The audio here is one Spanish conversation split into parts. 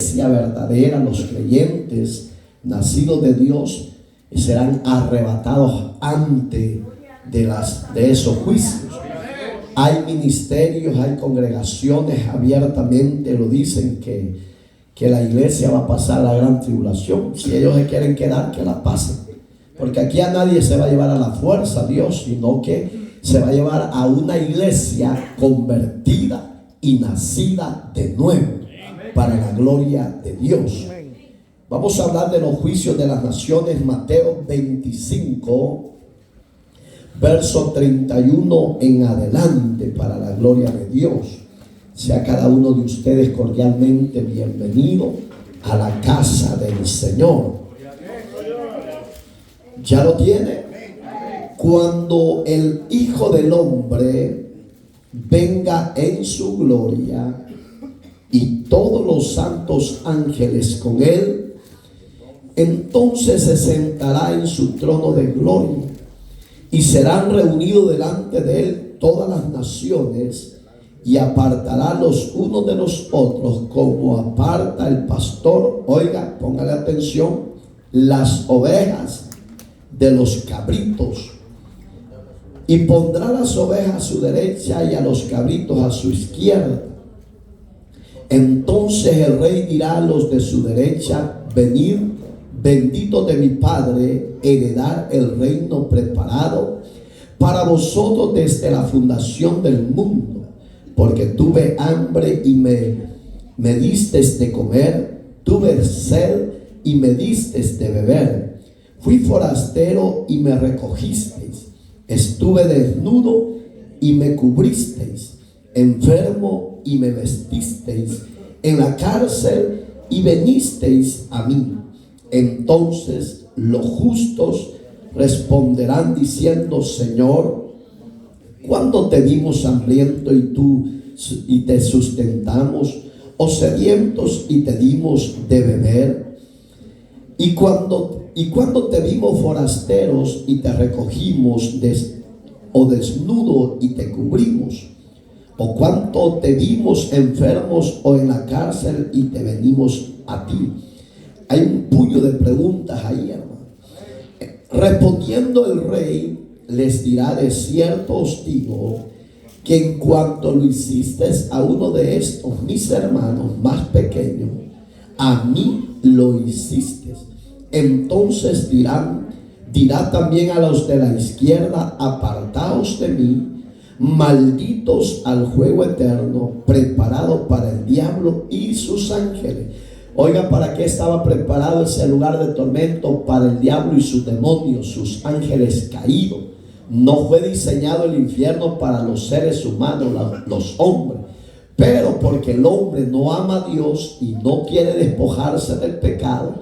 iglesia verdadera, los creyentes nacidos de Dios, serán arrebatados antes de esos juicios. Hay ministerios, hay congregaciones abiertamente lo dicen que la iglesia va a pasar la gran tribulación. Si ellos se quieren quedar, que la pasen, porque aquí a nadie se va a llevar a la fuerza Dios, sino que se va a llevar a una iglesia convertida y nacida de nuevo para la gloria de Dios. Vamos a hablar de los juicios de las naciones. Mateo 25, verso 31 en adelante, para la gloria de Dios. Sea cada uno de ustedes cordialmente bienvenido a la casa del Señor. ¿Ya lo tiene? Cuando el Hijo del Hombre venga en su gloria y todos los santos ángeles con él, entonces se sentará en su trono de gloria y serán reunidos delante de él todas las naciones, y apartará los unos de los otros como aparta el pastor, oiga, póngale atención, las ovejas de los cabritos, y pondrá las ovejas a su derecha y a los cabritos a su izquierda. Entonces el rey dirá a los de su derecha: venid, benditos de mi Padre, heredar el reino preparado para vosotros desde la fundación del mundo. Porque tuve hambre y me distes de comer, tuve sed y me distes de beber, fui forastero y me recogisteis, estuve desnudo y me cubristeis, enfermo y me vestisteis, en la cárcel y venisteis a mí. Entonces los justos responderán diciendo: Señor, ¿cuándo te vimos hambriento y te sustentamos, o sedientos y te dimos de beber? ¿Y cuando te vimos forasteros y te recogimos, o desnudo y te cubrimos? ¿O cuánto te vimos enfermos o en la cárcel y te venimos a ti? Hay un puño de preguntas ahí, hermano. Respondiendo el rey les dirá: de cierto os digo que en cuanto lo hiciste a uno de estos mis hermanos más pequeños, a mí lo hiciste. Entonces dirá también a los de la izquierda: apartaos de mí, malditos, al juego eterno preparado para el diablo y sus ángeles. Oiga, ¿para qué estaba preparado ese lugar de tormento? Para el diablo y sus demonios, sus ángeles caídos. No fue diseñado el infierno para los seres humanos, los hombres, pero porque el hombre no ama a Dios y no quiere despojarse del pecado,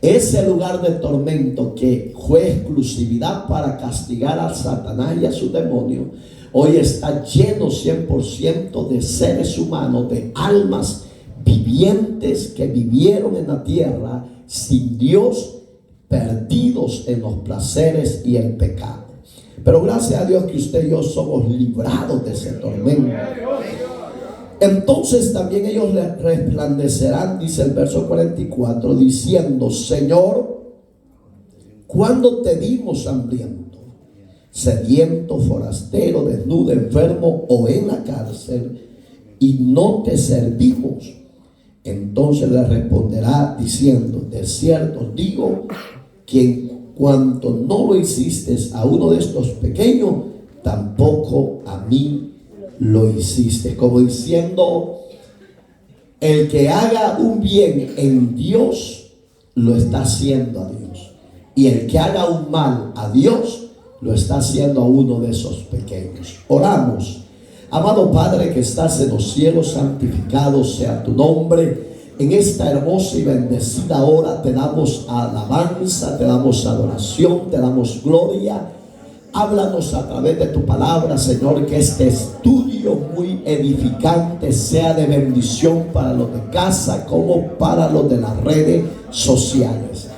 ese lugar de tormento que fue exclusividad para castigar a Satanás y a sus demonios, hoy está lleno 100% de seres humanos, de almas vivientes que vivieron en la tierra sin Dios, perdidos en los placeres y el pecado. Pero gracias a Dios que usted y yo somos librados de ese tormento. Entonces también ellos resplandecerán, dice el verso 44, diciendo: Señor, ¿cuándo te vimos hambriento, sediento, forastero, desnudo, enfermo o en la cárcel, y no te servimos? Entonces le responderá diciendo: de cierto digo que en cuanto no lo hiciste a uno de estos pequeños, tampoco a mí lo hiciste. Como diciendo, el que haga un bien en Dios, lo está haciendo a Dios. Y el que haga un mal a Dios, lo está haciendo a uno de esos pequeños. Oramos. Amado Padre que estás en los cielos, santificado sea tu nombre. En esta hermosa y bendecida hora te damos alabanza, te damos adoración, te damos gloria. Háblanos a través de tu palabra, Señor, que este estudio muy edificante sea de bendición para los de casa como para los de las redes sociales.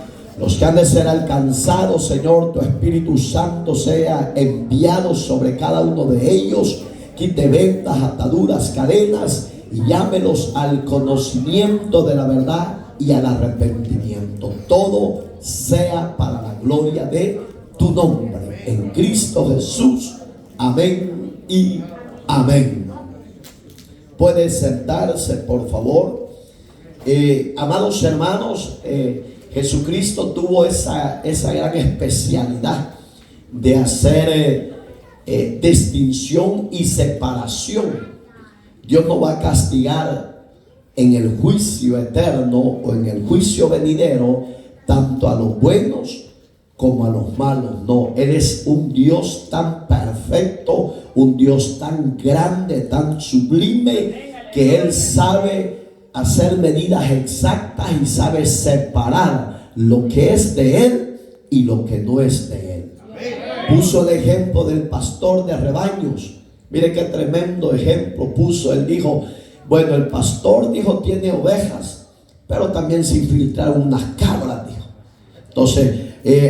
Los que han de ser alcanzados, Señor, tu Espíritu Santo sea enviado sobre cada uno de ellos, quite vendas, ataduras, cadenas, y llámelos al conocimiento de la verdad y al arrepentimiento. Todo sea para la gloria de tu nombre, en Cristo Jesús. Amén y amén. Puede sentarse, por favor. Amados hermanos, Jesucristo tuvo esa gran especialidad de hacer distinción y separación. Dios no va a castigar en el juicio eterno o en el juicio venidero tanto a los buenos como a los malos. No, Él es un Dios tan perfecto, un Dios tan grande, tan sublime, que Él sabe hacer medidas exactas y sabe separar lo que es de Él y lo que no es de Él. Puso el ejemplo del pastor de rebaños. Mire qué tremendo ejemplo puso. Él dijo, bueno, el pastor, dijo, tiene ovejas, pero también se infiltraron unas cabras, dijo. Entonces,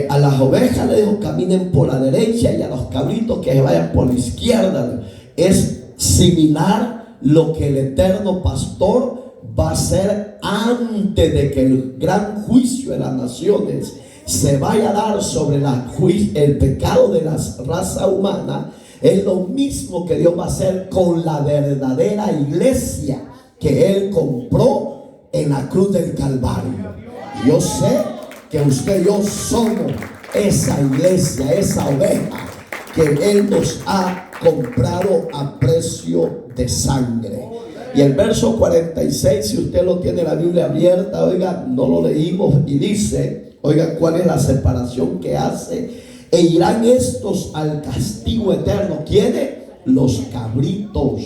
a las ovejas le dijo, caminen por la derecha, y a los cabritos que se vayan por la izquierda. Es similar lo que el eterno pastor va a hacer antes de que el gran juicio de las naciones se vaya a dar sobre el pecado de la raza humana. Es lo mismo que Dios va a hacer con la verdadera iglesia que Él compró en la cruz del Calvario. Yo sé que usted y yo somos esa iglesia, esa oveja que Él nos ha comprado a precio de sangre. Y el verso 46, si usted lo tiene la Biblia abierta, oiga, no lo leímos, y dice, oiga, cuál es la separación que hace. E irán estos al castigo eterno. ¿Quiénes? Los cabritos.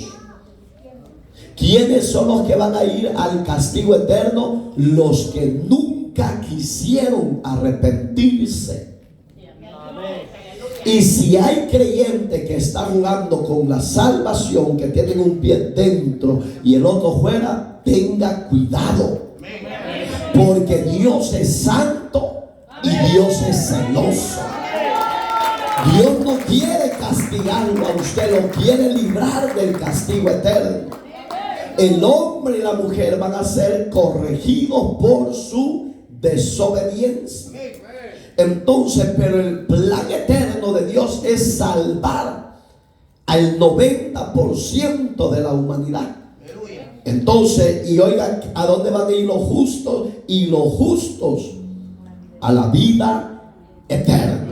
¿Quiénes son los que van a ir al castigo eterno? Los que nunca quisieron arrepentirse. Y si hay creyente que está jugando con la salvación, que tienen un pie dentro y el otro fuera, tenga cuidado, porque Dios es santo y Dios es celoso. Dios no quiere castigarlo a usted, lo quiere librar del castigo eterno. El hombre y la mujer van a ser corregidos por su desobediencia. Entonces, pero el plan eterno de Dios es salvar al 90% de la humanidad. Entonces, y oigan, ¿a dónde van a ir los justos? Y los justos a la vida eterna.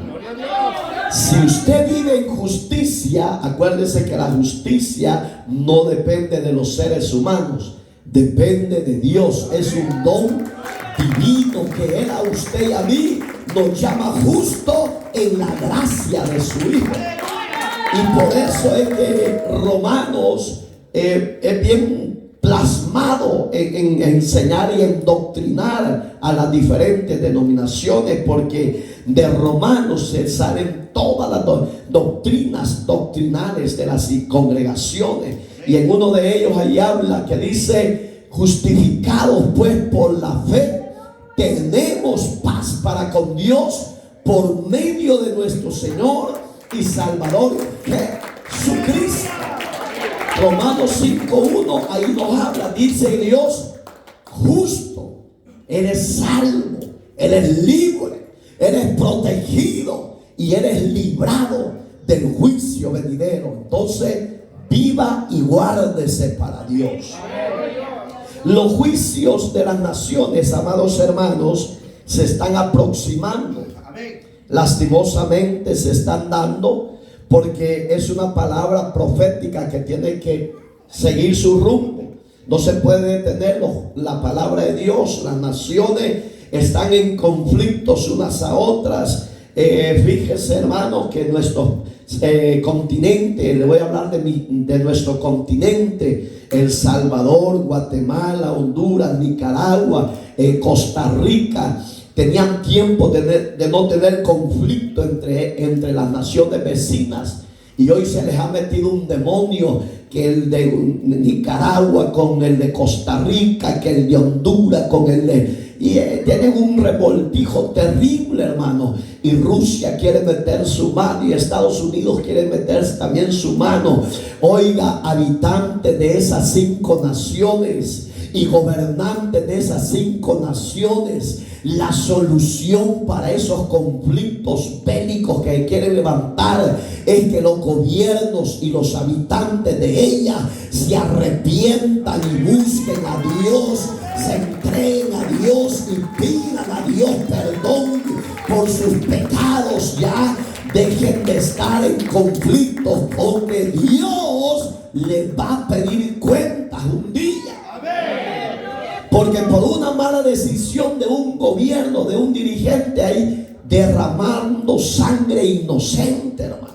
Si usted vive en justicia, acuérdese que la justicia no depende de los seres humanos, depende de Dios. Es un don divino que Él a usted y a mí nos llama justo en la gracia de su Hijo. Y por eso es que Romanos es bien plasmado en enseñar y en doctrinar a las diferentes denominaciones, porque de Romanos se salen todas las doctrinas doctrinales de las congregaciones. Y en uno de ellos ahí habla que dice: justificados pues por la fe, tenemos paz para con Dios por medio de nuestro Señor y Salvador Jesucristo. Romanos 5:1 ahí nos habla, dice Dios justo, eres salvo, eres libre, eres protegido y eres librado del juicio venidero. Entonces viva y guárdese para Dios. Los juicios de las naciones, amados hermanos, se están aproximando. Lastimosamente se están dando, porque es una palabra profética que tiene que seguir su rumbo. No se puede detener la palabra de Dios. Las naciones están en conflictos unas a otras. Fíjese, hermano, que nuestro continente, le voy a hablar de nuestro continente: El Salvador, Guatemala, Honduras, Nicaragua, Costa Rica, tenían tiempo de no tener conflicto entre las naciones vecinas. Y hoy se les ha metido un demonio, que el de Nicaragua con el de Costa Rica, que el de Honduras con el de... Y tienen un revoltijo terrible, hermano. Y Rusia quiere meter su mano, y Estados Unidos quiere meter también su mano. Oiga, habitantes de esas 5 naciones y gobernantes de esas 5 naciones, la solución para esos conflictos bélicos que quieren levantar es que los gobiernos y los habitantes de ella se arrepientan y busquen a Dios, se entreguen a Dios y pidan a Dios perdón por sus pecados. Ya dejen de estar en conflictos, porque Dios les va a pedir cuentas un día. Porque por una mala decisión de un gobierno, de un dirigente, ahí derramando sangre inocente, hermano.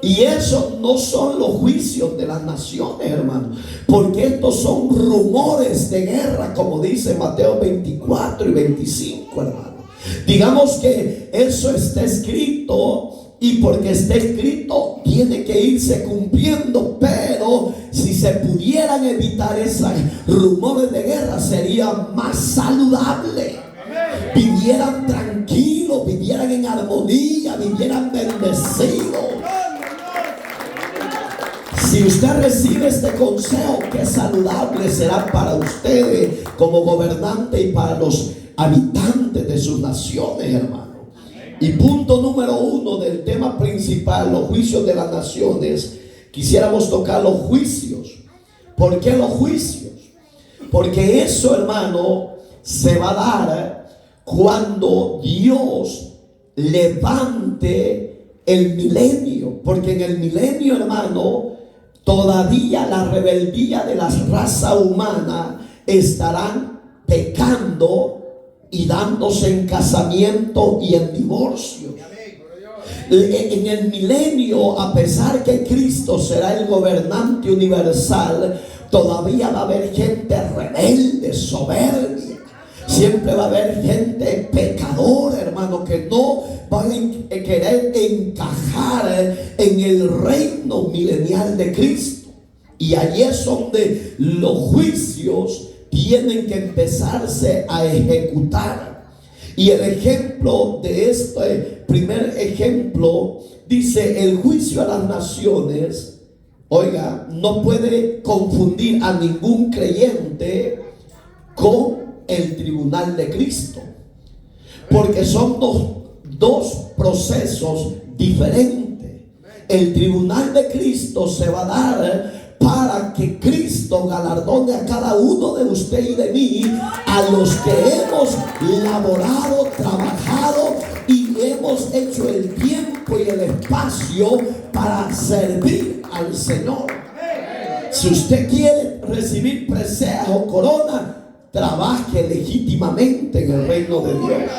Y esos no son los juicios de las naciones, hermano, porque estos son rumores de guerra, como dice Mateo 24 y 25, hermano. Digamos que eso está escrito, y porque está escrito tiene que irse cumpliendo. Pero si se pudieran evitar esos rumores de guerra, sería más saludable. Vivieran tranquilos, vivieran en armonía, vivieran bendecidos. Si usted recibe este consejo, qué saludable será para ustedes como gobernante y para los habitantes de sus naciones, hermano. Y punto número 1 del tema principal, los juicios de las naciones. Quisiéramos tocar los juicios. ¿Por qué los juicios? Porque eso, hermano, se va a dar cuando Dios levante el milenio. Porque en el milenio, hermano, todavía la rebeldía de la raza humana estarán pecando y dándose en casamiento y en divorcio. En el milenio, a pesar que Cristo será el gobernante universal, todavía va a haber gente rebelde, soberbia. Siempre va a haber gente pecadora, hermano, que no van a querer encajar en el reino milenial de Cristo. Y allí es donde los juicios tienen que empezarse a ejecutar. Y el ejemplo de este primer ejemplo dice: el juicio a las naciones, oiga, no puede confundir a ningún creyente con el tribunal de Cristo, porque son dos procesos diferentes. El tribunal de Cristo se va a dar para que Cristo galardone a cada uno de usted y de mí, a los que hemos laborado, trabajado y hemos hecho el tiempo y el espacio para servir al Señor. Si usted quiere recibir presea o corona, trabaje legítimamente en el reino de Dios.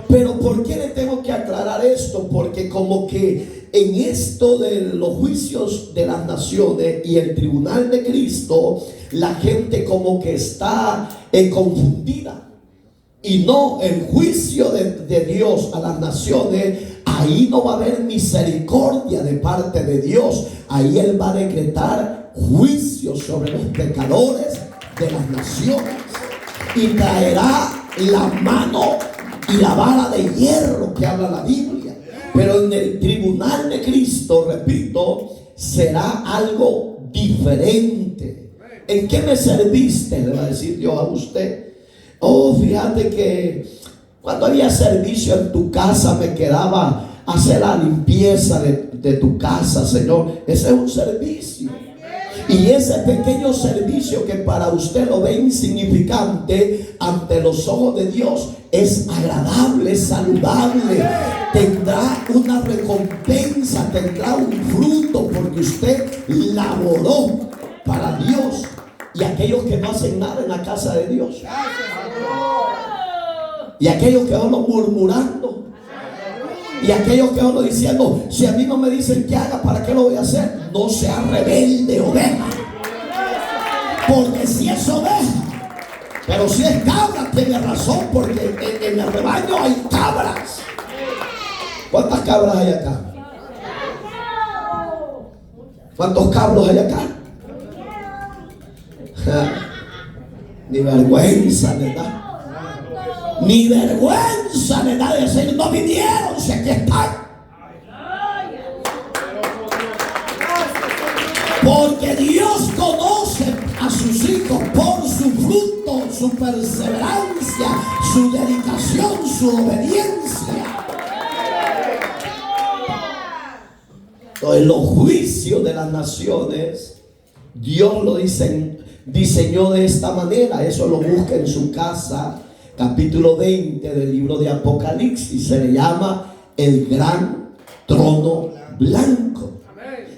Pero ¿por qué le tengo que aclarar esto? Porque como que en esto de los juicios de las naciones y el tribunal de Cristo, la gente como que está confundida. Y no, el juicio de Dios a las naciones, ahí no va a haber misericordia de parte de Dios. Ahí Él va a decretar juicio sobre los pecadores de las naciones, y traerá la mano y la vara de hierro que habla la Biblia. Pero en el tribunal de Cristo, repito, será algo diferente. ¿En qué me serviste?, le va a decir Dios a usted. Oh, fíjate que cuando había servicio en tu casa me quedaba hacer la limpieza de tu casa, Señor. Ese es un servicio. Y ese pequeño servicio que para usted lo ve insignificante, ante los ojos de Dios es agradable, es saludable. Tendrá una recompensa, tendrá un fruto, porque usted laboró para Dios. Y aquellos que no hacen nada en la casa de Dios, y aquellos que van murmurando, y aquellos que van diciendo: si a mí no me dicen que haga, ¿para qué lo voy a hacer? No sea rebelde, oveja. Porque si es oveja, pero si es cabra, tiene razón, porque en el rebaño hay cabras. ¿Cuántas cabras hay acá? ¿Cuántos cabros hay acá? Ni vergüenza le da. Ni vergüenza le da de decir, no vinieron, si aquí están. Porque Dios conoce a sus hijos por su fruto, su perseverancia, su dedicación, su obediencia. Entonces, los juicios de las naciones, Dios lo diseñó de esta manera. Eso lo busca en su casa, capítulo 20 del libro de Apocalipsis. Se le llama el gran trono blanco.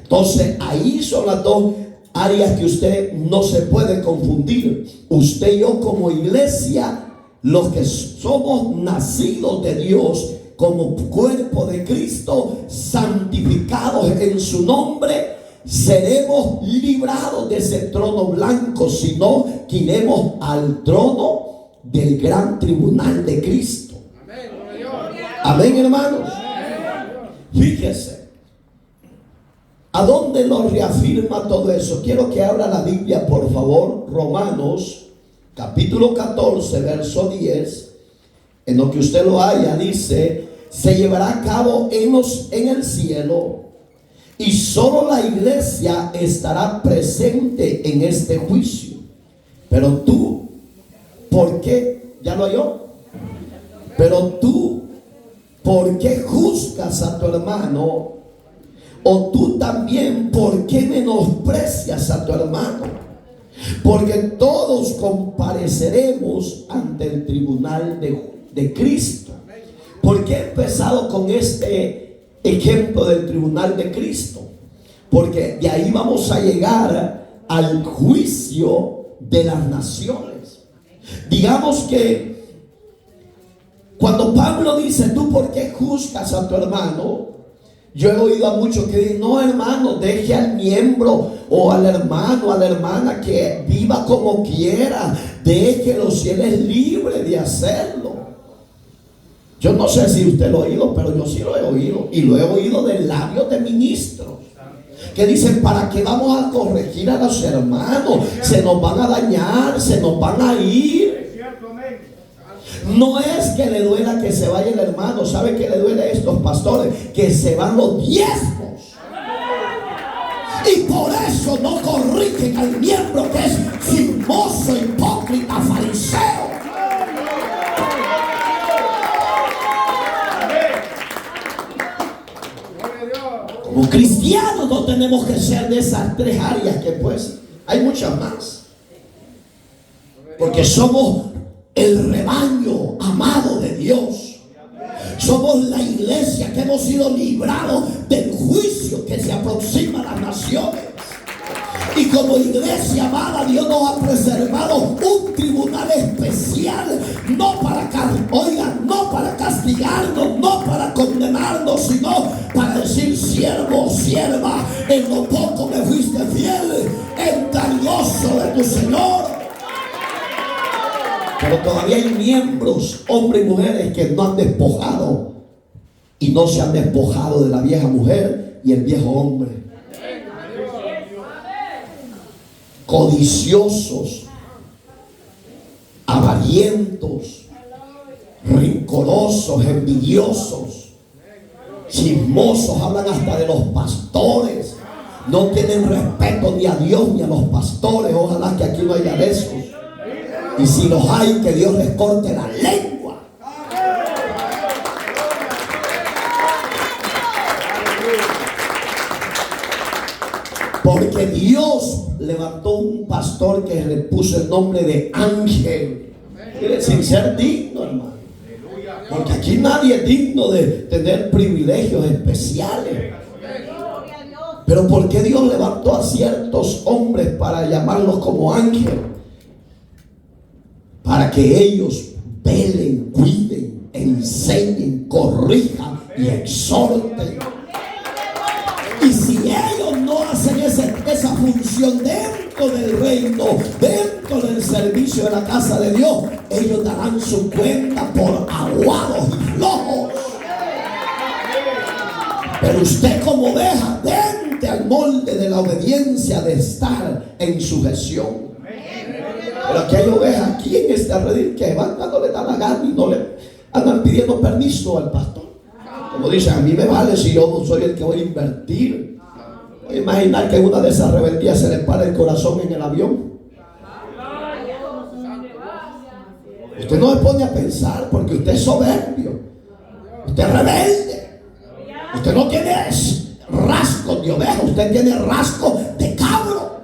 Entonces, ahí son las dos áreas que usted no se puede confundir. Usted y yo como iglesia, los que somos nacidos de Dios, como cuerpo de Cristo, santificados en su nombre, seremos librados de ese trono blanco, sino que iremos al trono del gran tribunal de Cristo. Amén, hermanos. Fíjese. ¿A dónde lo reafirma todo eso? Quiero que abra la Biblia, por favor. Romanos, capítulo 14, verso 10. En lo que usted lo haya, dice: se llevará a cabo en el cielo, y solo la iglesia estará presente en este juicio. Pero tú, ¿por qué? ¿Ya lo oyó? Pero tú, ¿por qué juzgas a tu hermano? O tú también, ¿por qué menosprecias a tu hermano? Porque todos compareceremos ante el tribunal de Cristo. ¿Por qué he empezado con este ejemplo del tribunal de Cristo? Porque de ahí vamos a llegar al juicio de las naciones. Digamos que cuando Pablo dice, ¿tú por qué juzgas a tu hermano? Yo he oído a muchos que dicen, no, hermano, deje al miembro o al hermano, a la hermana que viva como quiera, déjelo si él es libre de hacerlo. Yo no sé si usted lo ha oído, pero yo sí lo he oído, y lo he oído de labios de ministros que dicen, ¿para qué vamos a corregir a los hermanos? Se nos van a dañar, se nos van a ir. No es que le duela que se vaya el hermano. ¿Sabe qué le duele a estos pastores? Que se van los diezmos. Y por eso no corrigen al miembro que es chismoso, hipócrita, fariseo. Como cristianos no tenemos que ser de esas tres áreas, que pues hay muchas más. Porque somos el rebaño amado de Dios. Somos la iglesia que hemos sido librados del juicio que se aproxima a las naciones. Y como iglesia amada, Dios nos ha preservado un tribunal especial, no para castigarnos, no para condenarnos, sino para decir, siervo o sierva, en lo poco me fuiste fiel, entra el gozo de tu Señor. Pero todavía hay miembros, hombres y mujeres, que no han despojado y no se han despojado de la vieja mujer y el viejo hombre. Codiciosos, avarientos, rencorosos, envidiosos, chismosos, hablan hasta de los pastores. No tienen respeto ni a Dios ni a los pastores. Ojalá que aquí no haya de esos. Y si los hay, que Dios les corte la lengua. Porque Dios levantó un pastor que le puso el nombre de Ángel. Quiere decir ser digno, hermano. Porque aquí nadie es digno de tener privilegios especiales. Pero ¿por qué Dios levantó a ciertos hombres para llamarlos como ángel? Para que ellos velen, cuiden, enseñen, corrijan y exhorten. Y si ellos no hacen esa función dentro del reino, dentro del servicio de la casa de Dios, ellos darán su cuenta por aguados y flojos. Pero usted como oveja dentro amoldarte al molde de la obediencia, de estar en sujeción. Pero aquí hay ovejas aquí en este redil que van cuando le da la gana y no le andan pidiendo permiso al pastor. Como dicen, a mí me vale si yo soy el que voy a invertir. Voy a imaginar que una de esas rebeldías se le para el corazón en el avión. Usted no se pone a pensar porque usted es soberbio. Usted es rebelde. Usted no tiene rasgos de oveja, usted tiene rasgos de cabro.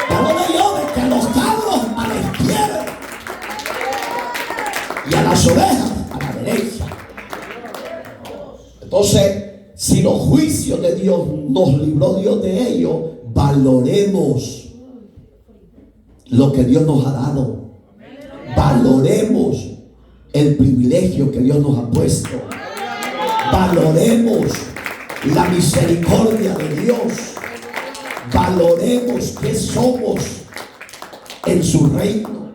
Pero de yo, de que a los cabros a la izquierda y a las ovejas a la derecha. Entonces, si los juicios de Dios nos libró Dios de ellos, valoremos lo que Dios nos ha dado. Valoremos el privilegio que Dios nos ha puesto. Valoremos la misericordia de Dios. Valoremos que somos en su reino.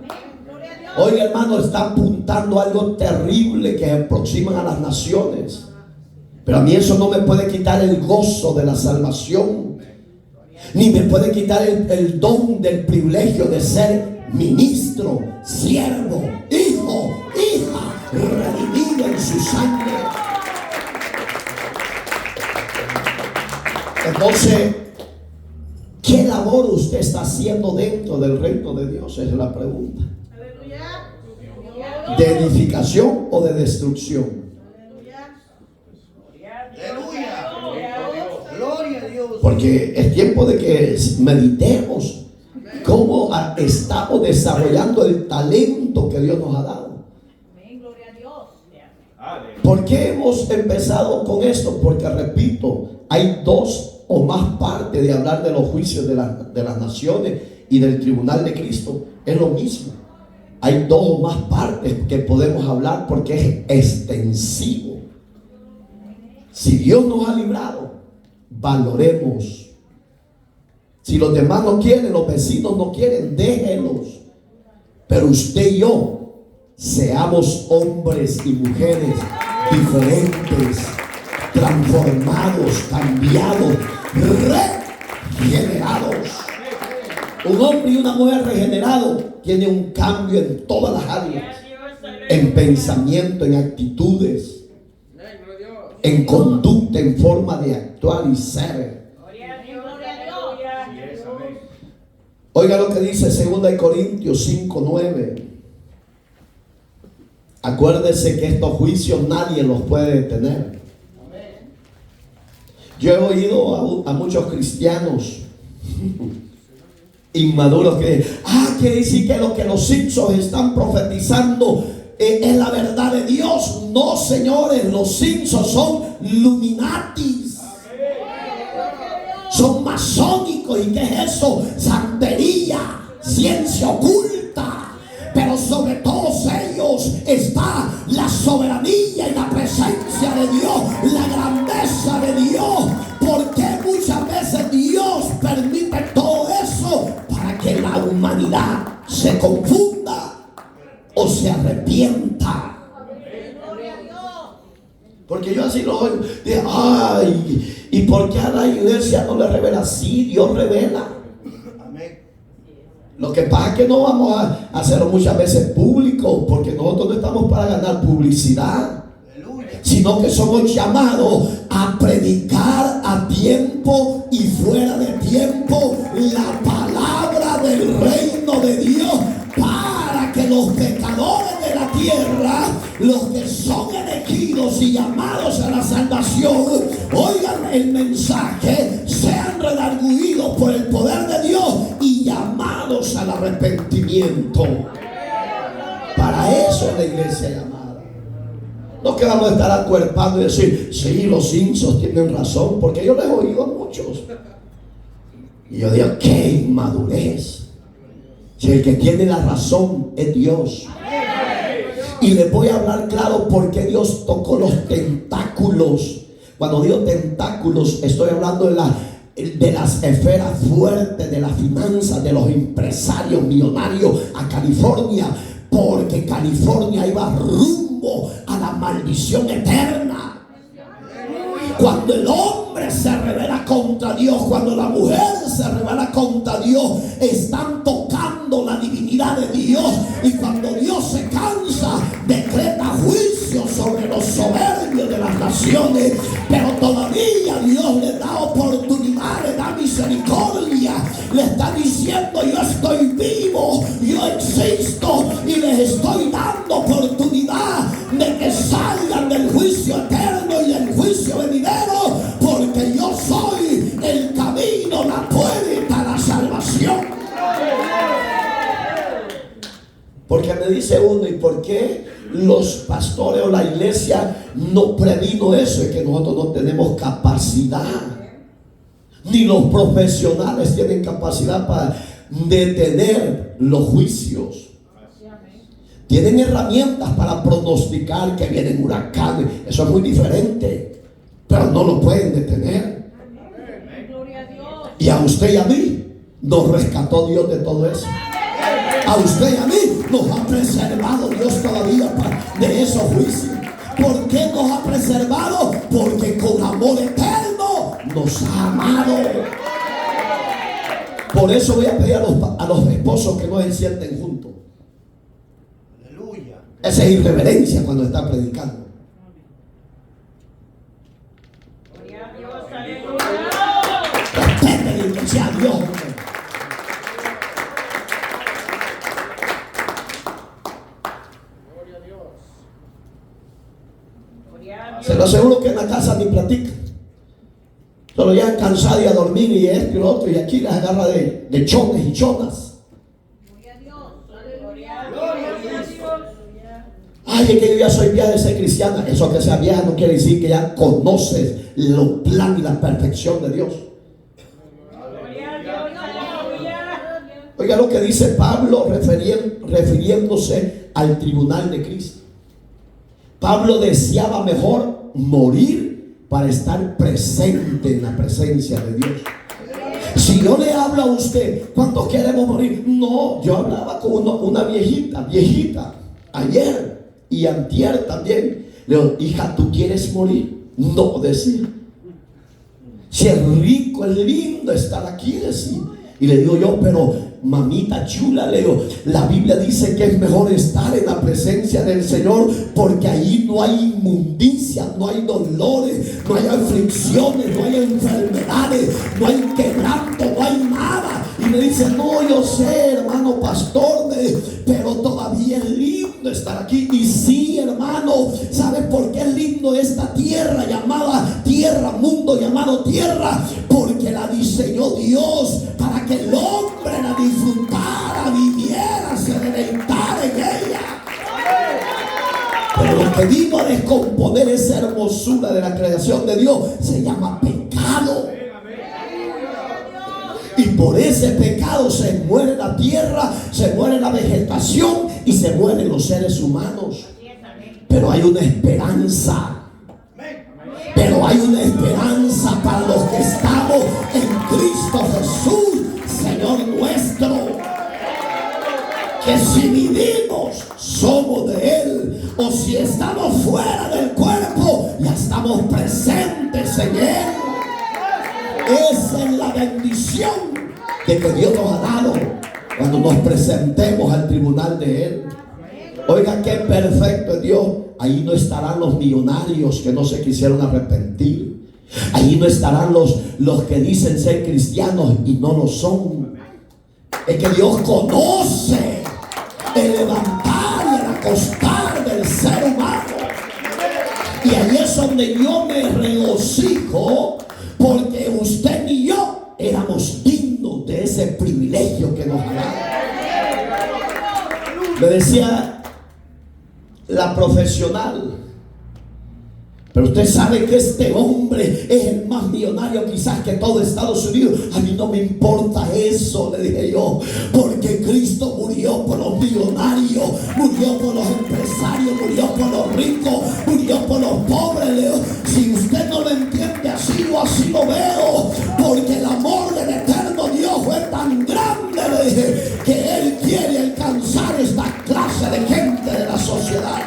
Hoy, hermano, está apuntando algo terrible que aproximan a las naciones. Pero a mí eso no me puede quitar el gozo de la salvación, ni me puede quitar el don del privilegio de ser ministro, siervo, hijo, hija, redimido en su sangre. Entonces, ¿qué labor usted está haciendo dentro del reino de Dios? Esa es la pregunta. ¿De edificación o de destrucción? Porque es tiempo de que meditemos cómo estamos desarrollando el talento que Dios nos ha dado. ¿Por qué hemos empezado con esto? Porque, repito, hay dos o más partes de hablar de los juicios de las naciones y del tribunal de Cristo. Es lo mismo. Hay dos o más partes que podemos hablar porque es extensivo. Si Dios nos ha librado, valoremos. Si los demás no quieren, los vecinos no quieren, déjenlos. Pero usted y yo seamos hombres y mujeres diferentes, transformados, cambiados, regenerados. Un hombre y una mujer regenerado tiene un cambio en todas las áreas, en pensamiento, en actitudes, en conducta, en forma de actuar y ser. Oiga lo que dice 2 Corintios 5:9. Acuérdese que estos juicios nadie los puede detener. Yo he oído a muchos cristianos inmaduros que quiere decir que lo que los Simpsons están profetizando es la verdad de Dios. No, señores, los Simpsons son Illuminatis, son masónicos. ¿Y qué es eso? Santería, ciencia oculta. Pero sobre todos ellos está la soberanía y la presencia de Dios, la grandeza de Dios. Porque muchas veces Dios permite todo eso para que la humanidad se confunda o se arrepienta. Porque yo así lo oigo. ¿Y por qué a la iglesia no le revela? Sí, Dios revela. Lo que pasa es que no vamos a hacerlo muchas veces público, porque nosotros no estamos para ganar publicidad, sino que somos llamados a predicar a tiempo y fuera de tiempo la palabra del reino de Dios, para que los pecadores de la tierra, los que son elegidos y llamados a la salvación, oigan el mensaje, sean redarguidos por el poder de Dios y llamados al arrepentimiento. Para eso es la iglesia llamada. No que vamos a estar acuerpando y decir, sí, los Simpsons tienen razón, porque yo les he oído a muchos. Y yo digo, qué inmadurez. Si el que tiene la razón es Dios. Y les voy a hablar claro por qué Dios tocó los tentáculos. Cuando digo tentáculos, estoy hablando de las esferas fuertes, de las finanzas, de los empresarios millonarios a California, porque California iba rumbo a la maldición eterna. Cuando el hombre se revela contra Dios, cuando la mujer se revela contra Dios, están tocando la divinidad de Dios. Y cuando Dios se cansa, decreta juicio sobre los soberbios de las naciones. Pero todavía Dios le da oportunidad, le da misericordia. Le está diciendo: yo estoy vivo, yo existo, y les estoy dando oportunidad de que salgan del juicio eterno y del juicio venidero, porque yo soy el camino, la puerta, la salvación. Porque me dice uno: ¿y por qué los pastores o la iglesia no previno eso? Es que nosotros no tenemos capacidad, ni los profesionales tienen capacidad para detener los juicios. Tienen herramientas para pronosticar que vienen huracanes, eso es muy diferente, pero no lo pueden detener. Y a usted y a mí nos rescató Dios de todo eso. A usted y a mí nos ha preservado Dios todavía de esos juicios. ¿Por qué nos ha preservado? Porque con amor eterno nos ha amado. Por eso voy a pedir a los esposos que no se sienten juntos. Aleluya. Esa es irreverencia cuando está predicando. Respeten y que sea Dios. Se lo aseguro que en la casa ni platican. Solo llegan cansados y a dormir y esto y lo otro. Y aquí les agarra de chones y chonas. Ay, es que yo ya soy vieja de ser cristiana. Eso que sea vieja no quiere decir que ya conoces los planes y la perfección de Dios. Oiga lo que dice Pablo refiriéndose al tribunal de Cristo. Pablo deseaba mejor morir para estar presente en la presencia de Dios. Si yo le hablo a usted, ¿cuántos queremos morir? No, yo hablaba con una viejita, ayer y antier también. Le digo: hija, ¿tú quieres morir? No, decía. Si es rico, es lindo estar aquí, decía. Y le digo yo: pero mamita chula, le digo, la Biblia dice que es mejor estar en la presencia del Señor, porque ahí no hay inmundicia, no hay dolores, no hay aflicciones, no hay enfermedades, no hay quebranto, no hay nada. Y me dice: no, yo sé, hermano pastor, pero todavía es lindo estar aquí. Y sí, hermano, ¿sabe por qué es lindo esta tierra llamada tierra, mundo llamado tierra? Porque la diseñó Dios para que el hombre la disfrutara, viviera, se deleitara en ella. Pero lo que vino a descomponer esa hermosura de la creación de Dios se llama pecado. Y por ese pecado se muere la tierra, se muere la vegetación y se mueren los seres humanos. Pero hay una esperanza. Pero hay una esperanza para los que estamos en Cristo Jesús, Señor nuestro. Que si vivimos, somos de Él. O si estamos fuera del cuerpo, ya estamos presentes en Él. Esa es la bendición de que Dios nos ha dado cuando nos presentemos al tribunal de Él. Oiga, qué perfecto es Dios. Ahí no estarán los millonarios que no se quisieron arrepentir. Ahí no estarán los que dicen ser cristianos y no lo son. Es que Dios conoce el levantar y el acostar del ser humano. Y ahí es donde yo me regocijo, porque usted y yo éramos dignos de ese privilegio que nos da. Me decía la profesional: pero usted sabe que este hombre es el más millonario quizás que todo Estados Unidos. A mí no me importa eso, le dije yo, porque Cristo murió por los millonarios, murió por los empresarios, murió por los ricos, murió por los pobres. Le digo, si usted no lo entiende así, yo así lo veo, porque el amor del eterno Dios fue tan grande, le dije, que Él quiere alcanzar esta clase de gente de la sociedad.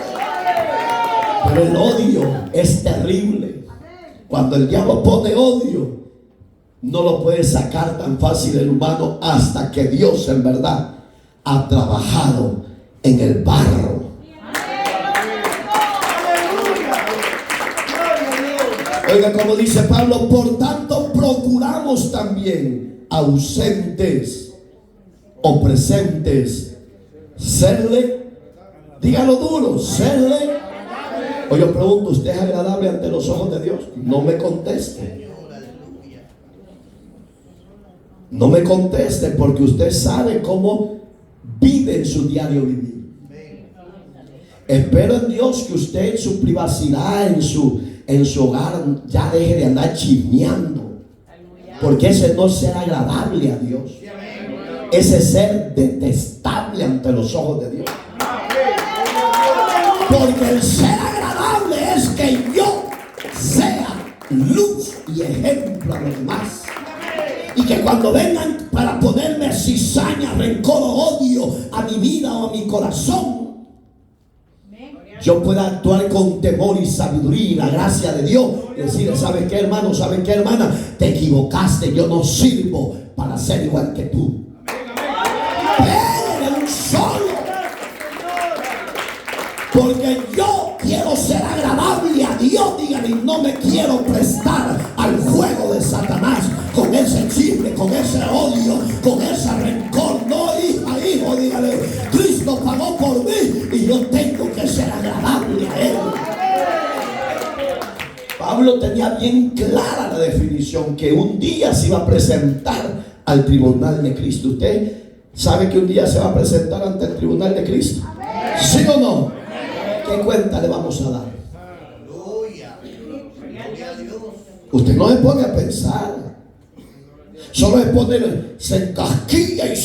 Pero el odio es terrible. Cuando el diablo pone odio, no lo puede sacar tan fácil el humano hasta que Dios en verdad ha trabajado en el barro. Oiga, como dice Pablo, por tanto procuramos también, ausentes o presentes, serle, dígalo duro, serle. O yo pregunto, ¿usted es agradable ante los ojos de Dios? No me conteste. No me conteste, porque usted sabe cómo vive en su diario vivir. Espero en Dios que usted en su privacidad, en su hogar, ya deje de andar chismeando, porque ese no es ser agradable a Dios. Ese es ser detestable ante los ojos de Dios. Porque el ser agradable es que yo sea luz y ejemplo a los demás. Y que cuando vengan para ponerme cizaña, rencor o odio a mi vida o a mi corazón, yo pueda actuar con temor y sabiduría y la gracia de Dios. Y decirle, ¿sabes qué, hermano? ¿Sabes qué, hermana? Te equivocaste, yo no sirvo para ser igual que tú. Pero un solo. Porque yo quiero ser agradable a Dios, dígale, y no me quiero prestar al juego de Satanás con ese chisme, con ese odio, con ese rencor. No, hija, hijo, dígale, Cristo pagó por mí y yo tengo que ser agradable a Él. Pablo tenía bien clara la definición, que un día se iba a presentar al tribunal de Cristo. ¿Usted sabe que un día se va a presentar ante el tribunal de Cristo? ¿Sí o no? ¿Qué cuenta le vamos a dar? Usted no se pone a pensar, solo se pone, se encasquilla y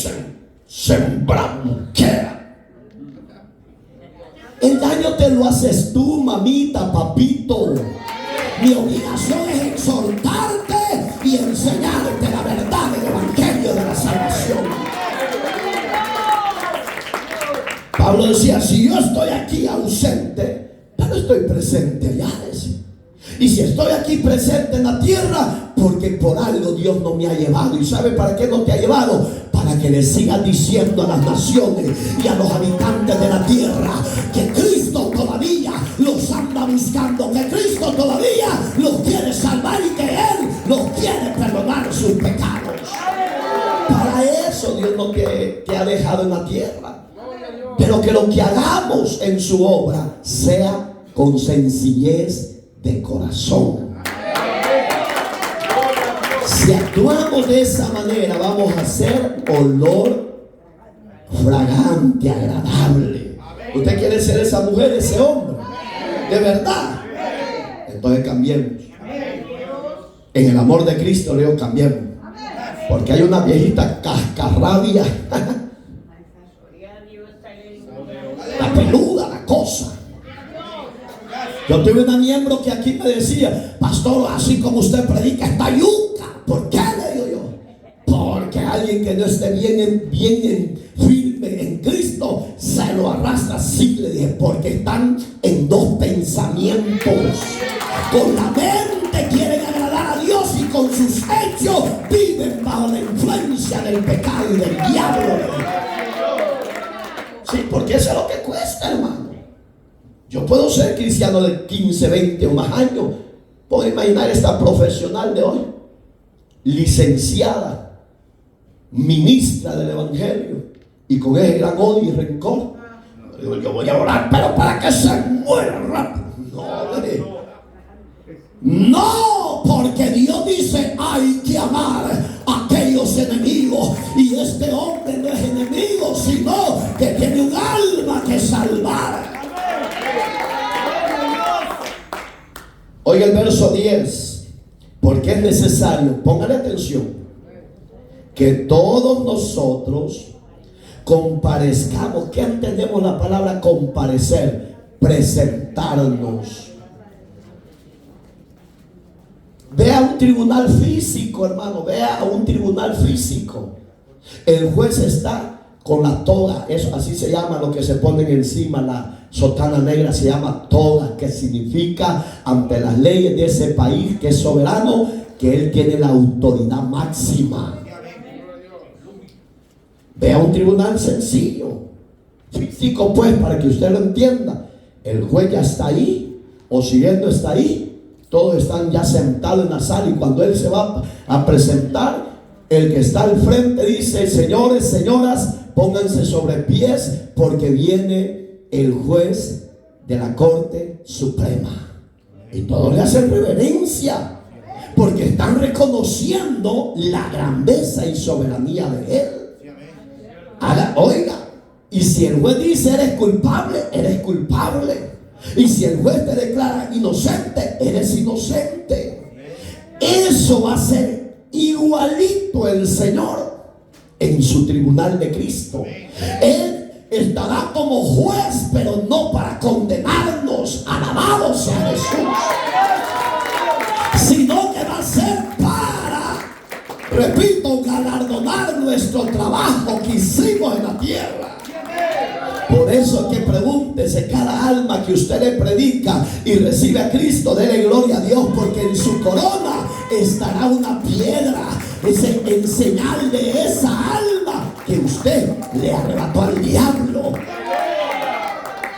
se embranquea. El daño te lo haces tú, mamita, papito. Mi obligación es exhortarte y enseñarte la verdad del evangelio de la salvación. Pablo decía, si yo estoy aquí ausente, pero estoy presente allá. Y si estoy aquí presente en la tierra, porque por algo Dios no me ha llevado. ¿Y sabe para qué no te ha llevado? Para que le sigas diciendo a las naciones y a los habitantes de la tierra que Cristo todavía los anda buscando, que Cristo todavía los quiere salvar y que Él los quiere perdonar sus pecados. Para eso Dios no te ha dejado en la tierra. Pero que lo que hagamos en su obra sea con sencillez de corazón. Si actuamos de esa manera, vamos a hacer olor fragante, agradable. ¿Usted quiere ser esa mujer, ese hombre? ¿De verdad? Entonces cambiemos. En el amor de Cristo, le digo, cambiemos. Porque hay una viejita cascarrabia. La peluda, la cosa. Yo tuve una miembro que aquí me decía, pastor, así como usted predica, está yuca. ¿Por qué? Le digo yo. Porque alguien que no esté bien firme en Cristo se lo arrastra. Sí, le dije, porque están en dos pensamientos. Con la mente quieren agradar a Dios y con sus hechos viven bajo la influencia del pecado y del diablo. Sí, porque eso es lo que cuesta, hermano. Yo puedo ser cristiano de 15, 20 o más años. Puedo imaginar esta profesional de hoy, licenciada, ministra del evangelio, y con ese gran odio y rencor. Yo voy a orar, pero para que se muera rápido. No, porque Dios dice, hay que amar a aquellos enemigos. Y este hombre no es enemigo, sino que tiene un alma que salvar. Oiga el verso 10. Porque es necesario, póngale atención, que todos nosotros comparezcamos. ¿Qué entendemos la palabra comparecer? Presentarnos. Vea un tribunal físico, hermano. Vea un tribunal físico. El juez está con la toga, eso así se llama lo que se ponen encima, la sotana negra se llama toga, que significa ante las leyes de ese país que es soberano, que él tiene la autoridad máxima. Vea un tribunal sencillo, físico, pues, para que usted lo entienda. El juez ya está ahí, o si él no está ahí, todos están ya sentados en la sala, y cuando él se va a presentar, el que está al frente dice: señores, señoras, pónganse sobre pies, porque viene el juez de la Corte Suprema. Y todos le hacen reverencia, porque están reconociendo la grandeza y soberanía de él. Oiga, y si el juez dice eres culpable, eres culpable. Y si el juez te declara inocente, eres inocente. Eso va a ser igualito el Señor en su tribunal de Cristo. Él estará como juez, pero no para condenarnos, alabado sea Jesús, sino que va a ser para, repito, galardonar nuestro trabajo que hicimos en la tierra. Por eso es que pregúntese cada alma que usted le predica y recibe a Cristo, dele gloria a Dios, porque en su corona estará una piedra, en señal de esa alma que usted le arrebató al diablo.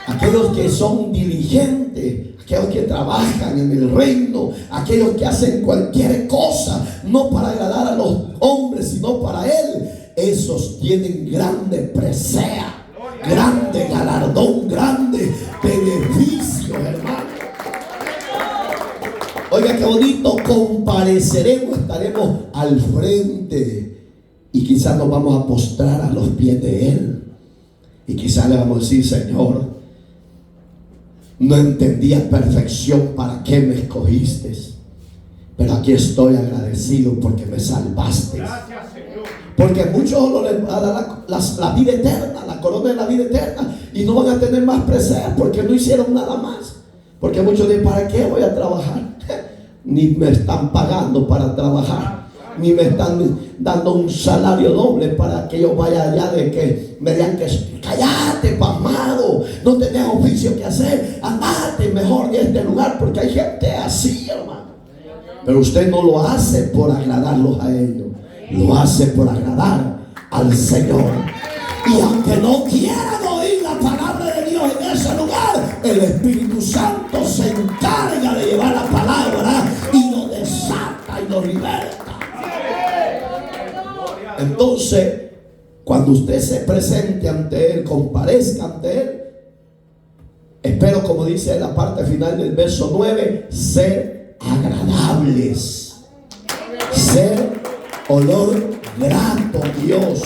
Aquellos que son diligentes, aquellos que trabajan en el reino, aquellos que hacen cualquier cosa, no para agradar a los hombres, sino para Él, esos tienen grande presea, grande galardón, grande beneficio, hermano. Oiga, qué bonito, compareceremos, estaremos al frente y quizás nos vamos a postrar a los pies de Él. Y quizás le vamos a decir: Señor, no entendí a perfección para qué me escogiste, pero aquí estoy agradecido porque me salvaste. Porque muchos no les va a dar la vida eterna, la corona de la vida eterna, y no van a tener más preseas porque no hicieron nada más. Porque muchos dicen: ¿para qué voy a trabajar? Ni me están pagando para trabajar, ni me están dando un salario doble para que yo vaya allá, de que me digan que cállate, pasmado, no tenés oficio que hacer, andate mejor de este lugar, porque hay gente así, hermano. Pero usted no lo hace por agradarlos a ellos, lo hace por agradar al Señor. Y aunque no quieran oír la palabra de Dios en ese lugar, el Espíritu Santo se encarga de llevar la palabra y lo desata y lo liberta. Entonces, cuando usted se presente ante Él, comparezca ante Él, espero, como dice en la parte final del verso 9, ser agradables, ser olor grato a Dios.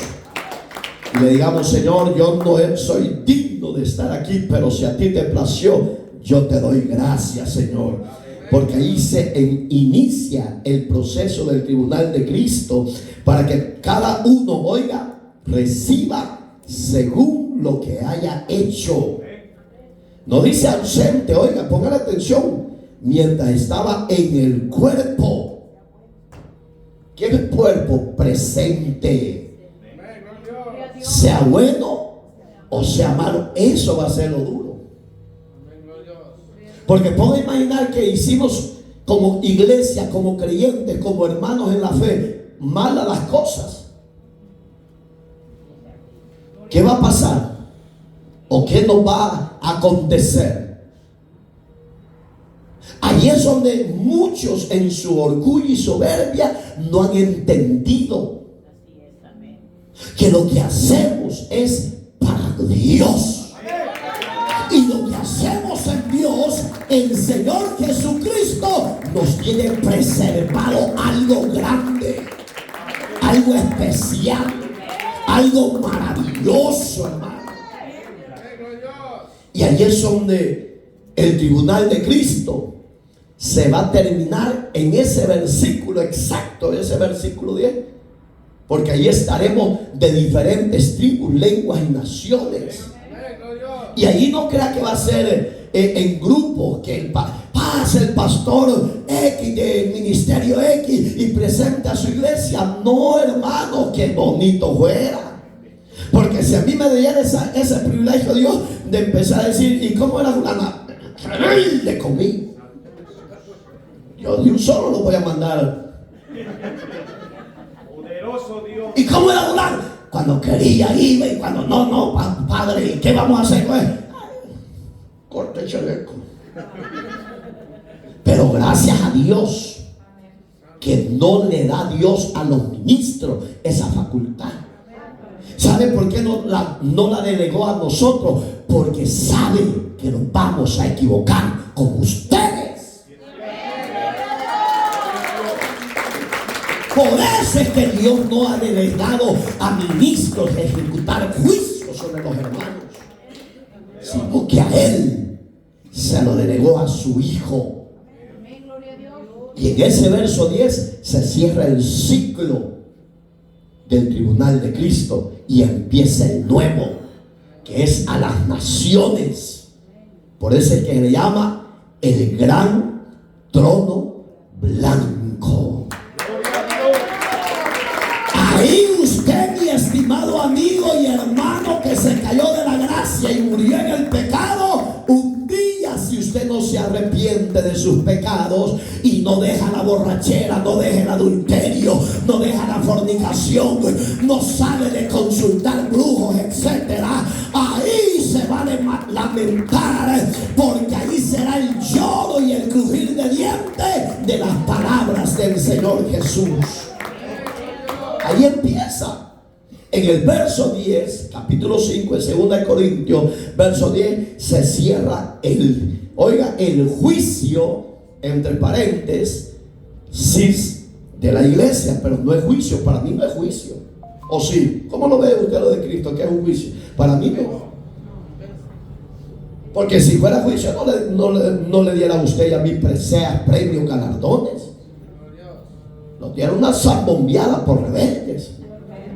Y le digamos: Señor, yo no soy digno de estar aquí, pero si a ti te plació, yo te doy gracias, Señor. Porque ahí se inicia el proceso del tribunal de Cristo, para que cada uno, oiga, reciba según lo que haya hecho. No dice ausente, oiga, pongan atención, mientras estaba en el cuerpo. ¿Qué es el cuerpo? Presente. Sea bueno o sea malo, eso va a ser lo duro. Porque puedo imaginar que hicimos como iglesia, como creyentes, como hermanos en la fe, malas las cosas. ¿Qué va a pasar? ¿O qué nos va a acontecer? Ahí es donde muchos, en su orgullo y soberbia, no han entendido que lo que hacemos es para Dios. Y lo que hacemos en Dios, el Señor Jesucristo nos tiene preservado algo grande, algo especial, algo maravilloso, hermano. Y ahí es donde el tribunal de Cristo se va a terminar en ese versículo exacto, ese versículo 10. Porque ahí estaremos de diferentes tribus, lenguas y naciones. Y ahí no crea que va a ser en grupos, que pase el pastor X del ministerio X y presente a su iglesia. No, hermano, qué bonito fuera. Porque si a mí me diera ese privilegio Dios de empezar a decir, ¿y cómo era fulana? Le comí. Yo de un solo lo voy a mandar. Poderoso Dios. ¿Y cómo era fulana? Cuando quería iba y cuando no, padre, ¿qué vamos a hacer? Pues, corte chaleco. Pero gracias a Dios que no le da Dios a los ministros esa facultad. ¿Sabe por qué no la delegó a nosotros? Porque sabe que nos vamos a equivocar con ustedes. Por eso es que Dios no ha delegado a ministros de ejecutar juicios sobre los hermanos, sino que a Él se lo delegó a su Hijo. Y en ese verso 10 se cierra el ciclo del tribunal de Cristo y empieza el nuevo, que es a las naciones. Por eso es que le llama el gran trono blanco. Ahí usted, mi estimado amigo y hermano que se cayó de la gracia y murió en el pecado, un día, si usted no se arrepiente de sus pecados y no deja la borrachera, no deja el adulterio, no deja la fornicación, no sale de consultar brujos, etcétera, ahí se va a lamentar, porque ahí será el lloro y el crujir de dientes de las palabras del Señor Jesús. Ahí empieza. En el verso 10, capítulo 5, en 2 Corintios, verso 10, se cierra el juicio, entre paréntesis, de la iglesia. Pero no es juicio, para mí no es juicio. ¿O sí? ¿Cómo lo ve usted lo de Cristo, que es un juicio? Para mí no. Porque si fuera juicio, no le diera a usted y a mí preseas, premios, galardones. Nos dieron una zambombeada por rebeldes.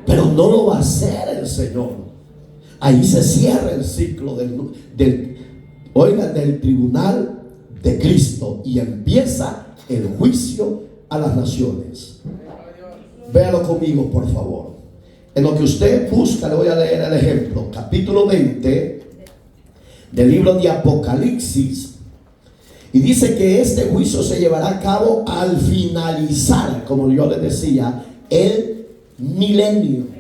Pero no lo va a hacer el Señor. Ahí se cierra el ciclo del tribunal de Cristo y empieza el juicio a las naciones. Véalo conmigo, por favor. En lo que usted busca, le voy a leer el ejemplo. Capítulo 20 del libro de Apocalipsis. Y dice que este juicio se llevará a cabo al finalizar, como yo les decía, el milenio.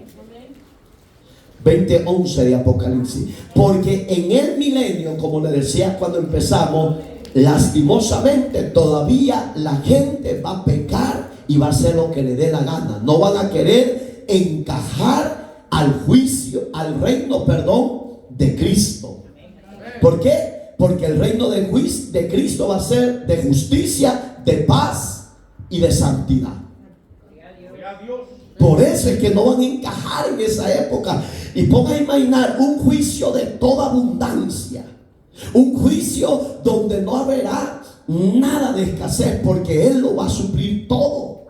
20:11 de Apocalipsis. Porque en el milenio, como le decía cuando empezamos, lastimosamente todavía la gente va a pecar y va a hacer lo que le dé la gana. No van a querer encajar al juicio, al reino, de Cristo. ¿Por qué? Porque el reino de Cristo va a ser de justicia, de paz y de santidad. Por eso es que no van a encajar en esa época. Y ponga a imaginar un juicio de toda abundancia, un juicio donde no habrá nada de escasez, porque Él lo va a suplir todo.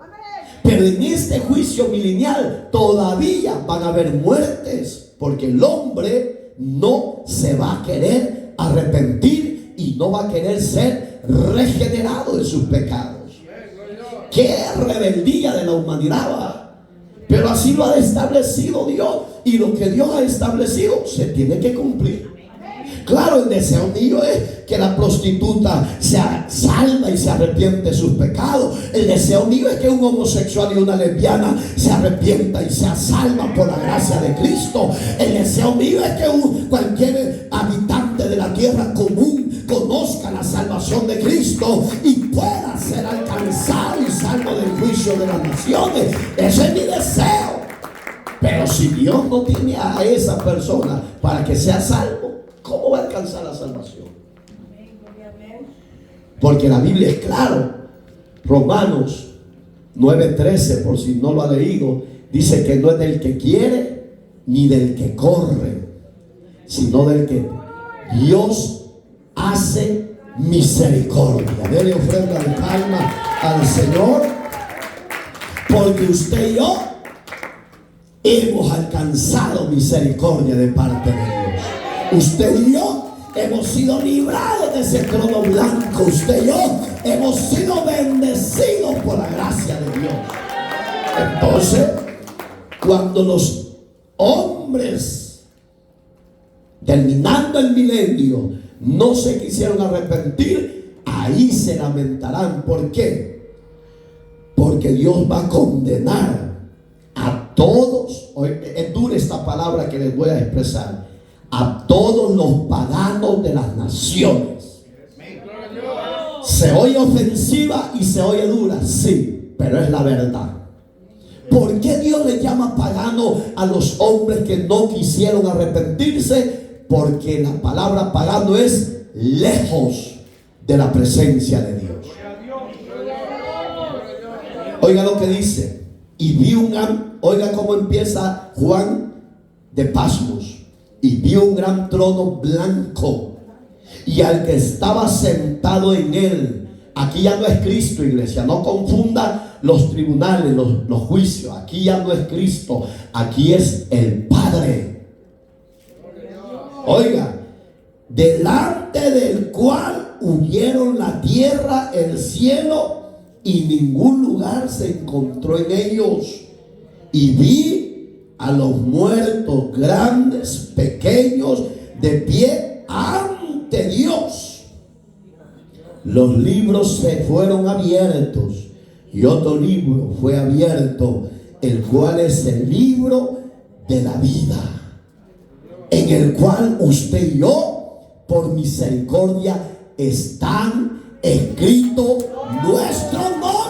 Pero en este juicio milenial todavía van a haber muertes, porque el hombre no se va a querer arrepentir y no va a querer ser regenerado de sus pecados. ¡Qué rebeldía de la humanidad! Pero así lo ha establecido Dios, y lo que Dios ha establecido se tiene que cumplir. Claro, el deseo mío es que la prostituta sea salva y se arrepiente de sus pecados. El deseo mío es que un homosexual y una lesbiana se arrepienta y sea salva por la gracia de Cristo. El deseo mío es que cualquier habitante de la tierra común conozca la salvación de Cristo y pueda ser alcanzado y salvo del juicio de las naciones. Ese es mi deseo. Pero si Dios no tiene a esa persona para que sea salvo, ¿cómo va a alcanzar la salvación? Porque la Biblia es claro. Romanos 9:13, por si no lo ha leído, dice que no es del que quiere ni del que corre, sino del que Dios hace misericordia. Dele ofrenda de palma al Señor, porque usted y yo hemos alcanzado misericordia de parte de Dios. Usted y yo hemos sido librados de ese trono blanco. Usted y yo hemos sido bendecidos por la gracia de Dios. Entonces, cuando los hombres hombres, terminando el milenio, no se quisieron arrepentir, ahí se lamentarán. ¿Por qué? Porque Dios va a condenar a todos. Es dura esta palabra que les voy a expresar. A todos los paganos de las naciones. Se oye ofensiva y se oye dura, sí, pero es la verdad. ¿Por qué Dios le llama pagano a los hombres que no quisieron arrepentirse? Porque la palabra pagano es lejos de la presencia de Dios. Oiga lo que dice. Y vi oiga cómo empieza Juan de Pasmos. Y vi un gran trono blanco y al que estaba sentado en él. Aquí ya no es Cristo, iglesia. No confunda los tribunales, los juicios. Aquí ya no es Cristo. Aquí es el Padre. Oiga, delante del cual huyeron la tierra, el cielo, y ningún lugar se encontró en ellos. Y vi a los muertos, grandes, pequeños, de pie ante Dios. Los libros se fueron abiertos y otro libro fue abierto, el cual es el libro de la vida, en el cual usted y yo, por misericordia, están escritos nuestros nombres.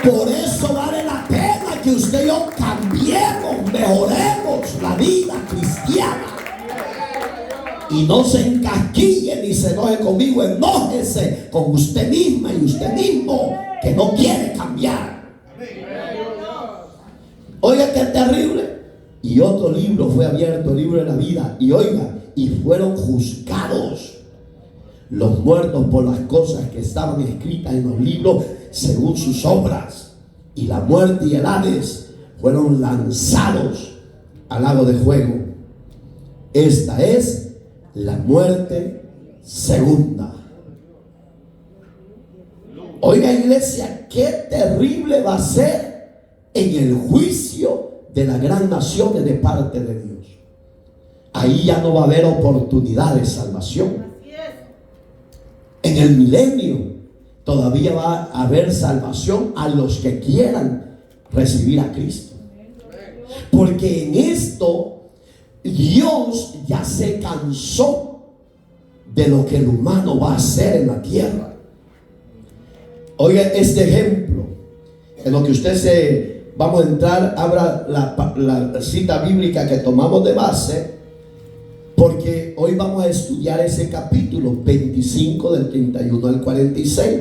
Por eso vale la pena que usted y yo cambiemos, mejoremos la vida cristiana. Y no se encasquille ni se enoje conmigo, enójese con usted misma y usted mismo que no quiere cambiar. Oiga qué terrible. Y otro libro fue abierto, el libro de la vida. Y oiga, y fueron juzgados los muertos por las cosas que estaban escritas en los libros según sus obras. Y la muerte y el Hades fueron lanzados al lago de fuego. Esta es la muerte segunda. Oiga, iglesia, qué terrible va a ser en el juicio de las gran naciones de parte de Dios. Ahí ya no va a haber oportunidad de salvación. En el milenio todavía va a haber salvación a los que quieran recibir a Cristo. Porque en esto Dios ya se cansó de lo que el humano va a hacer en la tierra. Oiga este ejemplo en lo que vamos a entrar. Abra la cita bíblica que tomamos de base, porque hoy vamos a estudiar ese capítulo 25 del 31 al 46.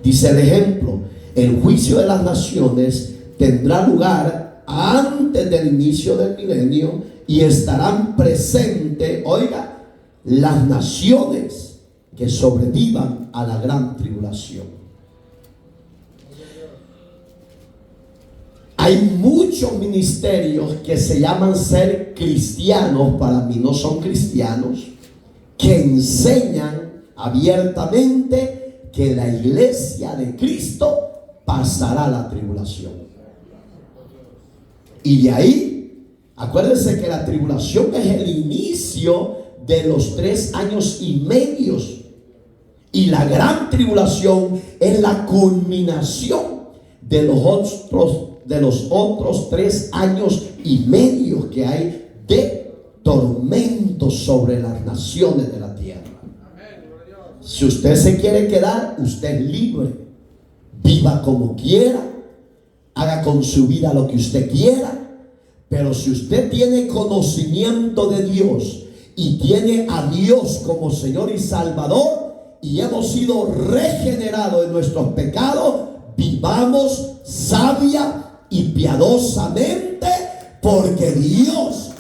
Dice el ejemplo: el juicio de las naciones tendrá lugar antes del inicio del milenio y estarán presentes, oiga, las naciones que sobrevivan a la gran tribulación. Hay muchos ministerios que se llaman ser cristianos, para mí no son cristianos, que enseñan abiertamente que la iglesia de Cristo pasará la tribulación. Y de ahí, acuérdense que la tribulación es el inicio de los 3 años y medio. Y la gran tribulación es la culminación de los otros 3 años y medio que hay de tormentos sobre las naciones de la tierra. Si usted se quiere quedar, usted es libre. Viva como quiera, haga con su vida lo que usted quiera. Pero si usted tiene conocimiento de Dios y tiene a Dios como Señor y Salvador, y hemos sido regenerados de nuestros pecados, vivamos sabia y piadosamente, porque Dios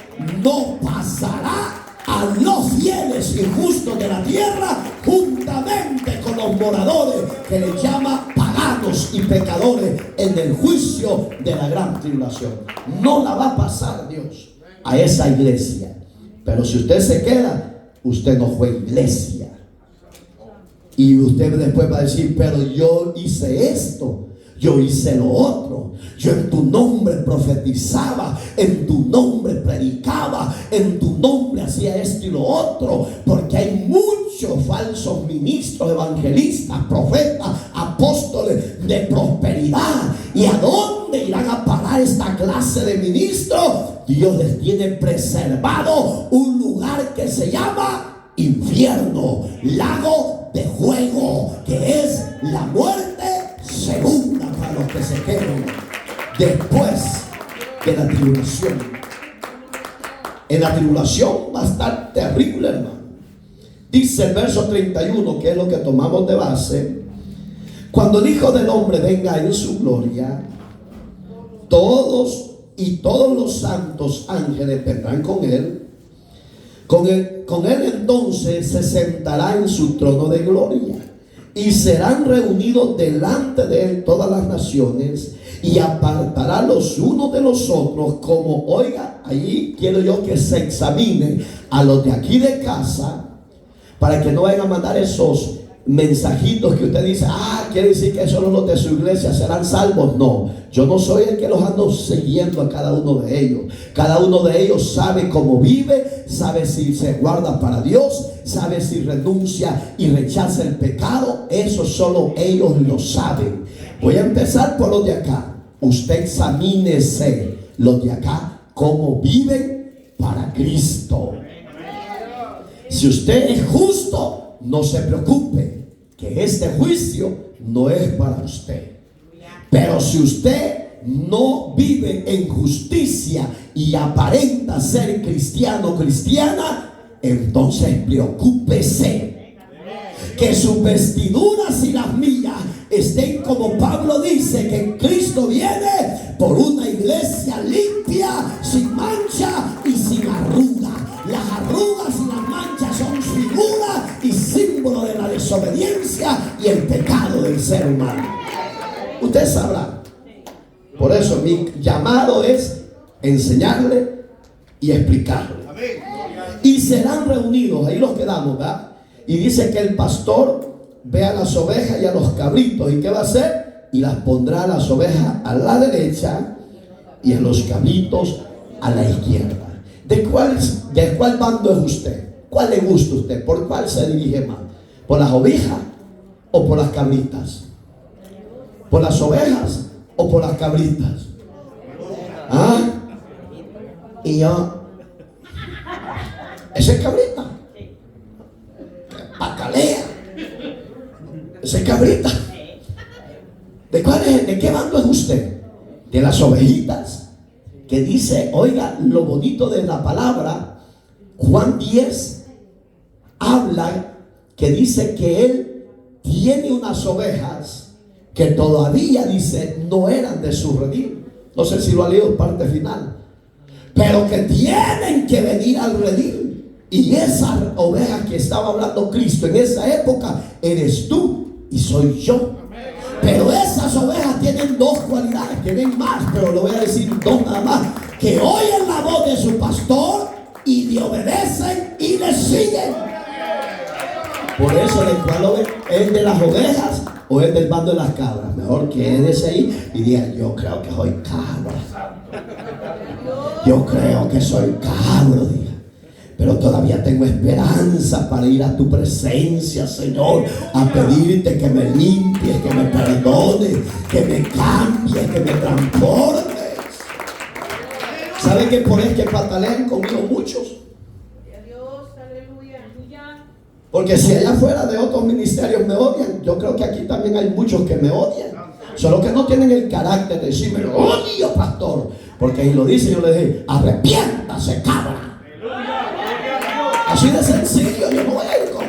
no pasará a los fieles y justos de la tierra juntamente con los moradores que le llama paganos y pecadores en el juicio de la gran tribulación. No la va a pasar Dios a esa iglesia. Pero si usted se queda, usted no fue iglesia. Y usted después va a decir: pero yo hice esto, yo hice lo otro. Yo en tu nombre profetizaba, en tu nombre predicaba, en tu nombre hacía esto y lo otro. Porque hay muchos falsos ministros, evangelistas, profetas, apóstoles de prosperidad. ¿Y a dónde irán a parar esta clase de ministros? Dios les tiene preservado un lugar que se llama infierno, lago de fuego, que es la muerte segunda para los que se quedan después de la tribulación. En la tribulación va a estar terrible, hermano. Dice el verso 31, que es lo que tomamos de base: cuando el Hijo del Hombre venga en su gloria, todos los santos ángeles vendrán con él. Con él entonces se sentará en su trono de gloria, y serán reunidos delante de él todas las naciones, y apartará los unos de los otros, como, oiga, ahí quiero yo que se examine a los de aquí de casa, para que no vayan a mandar esos mensajitos que usted dice, quiere decir que solo los de su iglesia serán salvos. No, yo no soy el que los ando siguiendo a cada uno de ellos. Cada uno de ellos sabe cómo vive, sabe si se guarda para Dios, sabe si renuncia y rechaza el pecado. Eso solo ellos lo saben. Voy a empezar por los de acá. Usted examínese los de acá cómo viven para Cristo. Si usted es justo, no se preocupe, que este juicio no es para usted. Pero si usted no vive en justicia y aparenta ser cristiano o cristiana, entonces preocúpese que sus vestiduras y las mías estén, como Pablo dice, que Cristo viene por una iglesia limpia, sin mancha y sin arruga. Las arrugas y las manchas son figura y símbolo de la desobediencia y el pecado del ser humano. Usted sabrá. Por eso mi llamado es enseñarle y explicarle. Y serán reunidos, ahí los quedamos, ¿verdad? Y dice que el pastor ve a las ovejas y a los cabritos. ¿Y qué va a hacer? Y las pondrá a las ovejas a la derecha y a los cabritos a la izquierda. ¿De cuál bando es usted? ¿Cuál le gusta a usted? ¿Por cuál se dirige más? ¿Por las ovejas o por las cabritas? ¿Por las ovejas o por las cabritas? Y yo, ese es cabrita, pacalea, ese es cabrita. ¿De qué bando es usted? ¿De las ovejitas? Que dice, oiga, lo bonito de la palabra, Juan 10 habla que dice que él tiene unas ovejas que todavía, dice, no eran de su redil. No sé si lo ha leído parte final, pero que tienen que venir al redil. Y esas ovejas que estaba hablando Cristo en esa época eres tú y soy yo. Pero esas ovejas tienen dos cualidades, tienen más, pero le voy a decir dos nada más: que oyen la voz de su pastor y le obedecen y le siguen. Por eso, ¿de cuál es de las ovejas o es del bando de las cabras? Mejor quédese ahí y diga, yo creo que soy cabra. Yo creo que soy cabro, diga. Pero todavía tengo esperanza para ir a tu presencia, Señor, a pedirte que me limpies, que me perdones, que me cambies, que me transformes. ¿Saben que por eso que patalean conmigo muchos? Porque si allá afuera de otros ministerios me odian, yo creo que aquí también hay muchos que me odian. Solo que no tienen el carácter de decirme, odio, pastor. Porque si lo dice, yo le digo, arrepiéntase, cabra. Así de sencillo. Yo no voy a ir con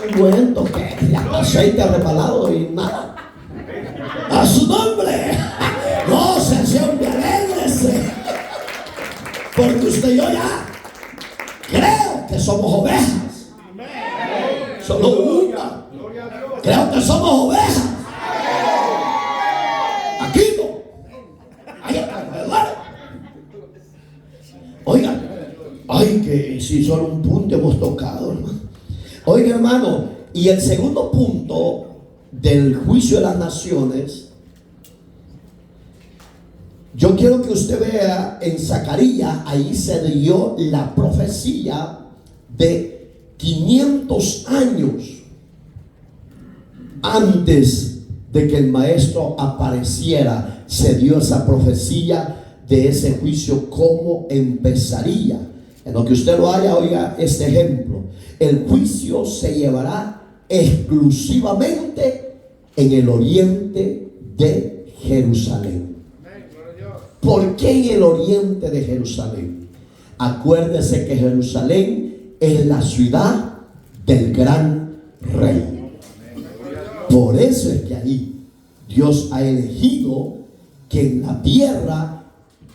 un cuento que aceite resbalado y nada. A su nombre, gócese, hombre, alégrese, porque usted y yo ya creo que somos ovejas. Solo una. Creo que somos ovejas. Aquí no. Ahí está, ¿verdad? Oiga, ay, que si solo un punto hemos tocado, hermano. Oiga, hermano, y el segundo punto del juicio de las naciones, yo quiero que usted vea en Zacarías, ahí se dio la profecía de 500 años antes de que el maestro apareciera. Se dio esa profecía de ese juicio, cómo empezaría. En lo que usted lo haya, oiga este ejemplo: el juicio se llevará exclusivamente en el oriente de Jerusalén. ¿Por qué en el oriente de Jerusalén? Acuérdese que Jerusalén es la ciudad del gran rey. Por eso es que ahí Dios ha elegido que en la tierra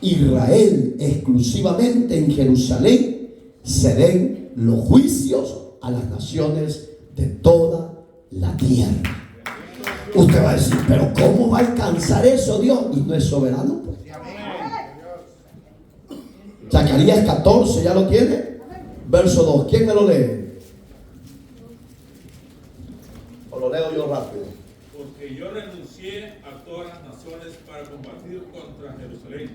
Israel, exclusivamente en Jerusalén, se den los juicios a las naciones de toda la tierra. Usted va a decir, pero ¿cómo va a alcanzar eso Dios? Y no es soberano, pues. Zacarías 14, ¿ya lo tiene? Verso 2, ¿quién me lo lee? O lo leo yo rápido. Porque yo renuncié a todas las naciones para combatir contra Jerusalén,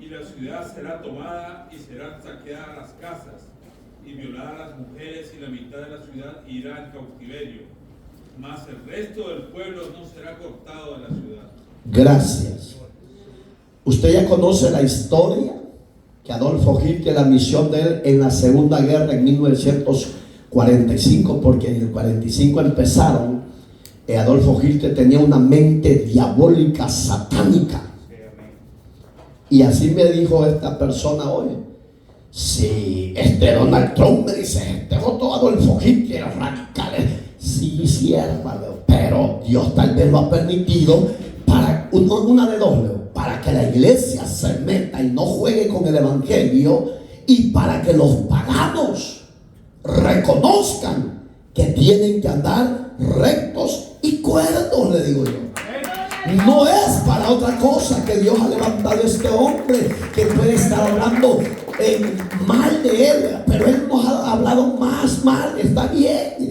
y la ciudad será tomada y serán saqueadas las casas y violadas las mujeres, y la mitad de la ciudad irá en cautiverio, mas el resto del pueblo no será cortado de la ciudad. Gracias. Usted ya conoce la historia que Adolfo Hitler, la misión de él en la Segunda Guerra en 1945, porque en el 45 empezaron. Adolfo Hitler tenía una mente diabólica, satánica. Y así me dijo esta persona hoy: si Donald Trump me dice, te votó Adolfo Hitler, radicales. Sí, hermano, pero Dios tal vez lo ha permitido para una de dos, para que la iglesia se meta y no juegue con el evangelio, y para que los paganos reconozcan que tienen que andar rectos y cuerdos, le digo yo. No es para otra cosa que Dios ha levantado a este hombre que puede estar hablando mal de él, pero él nos ha hablado más mal, está bien.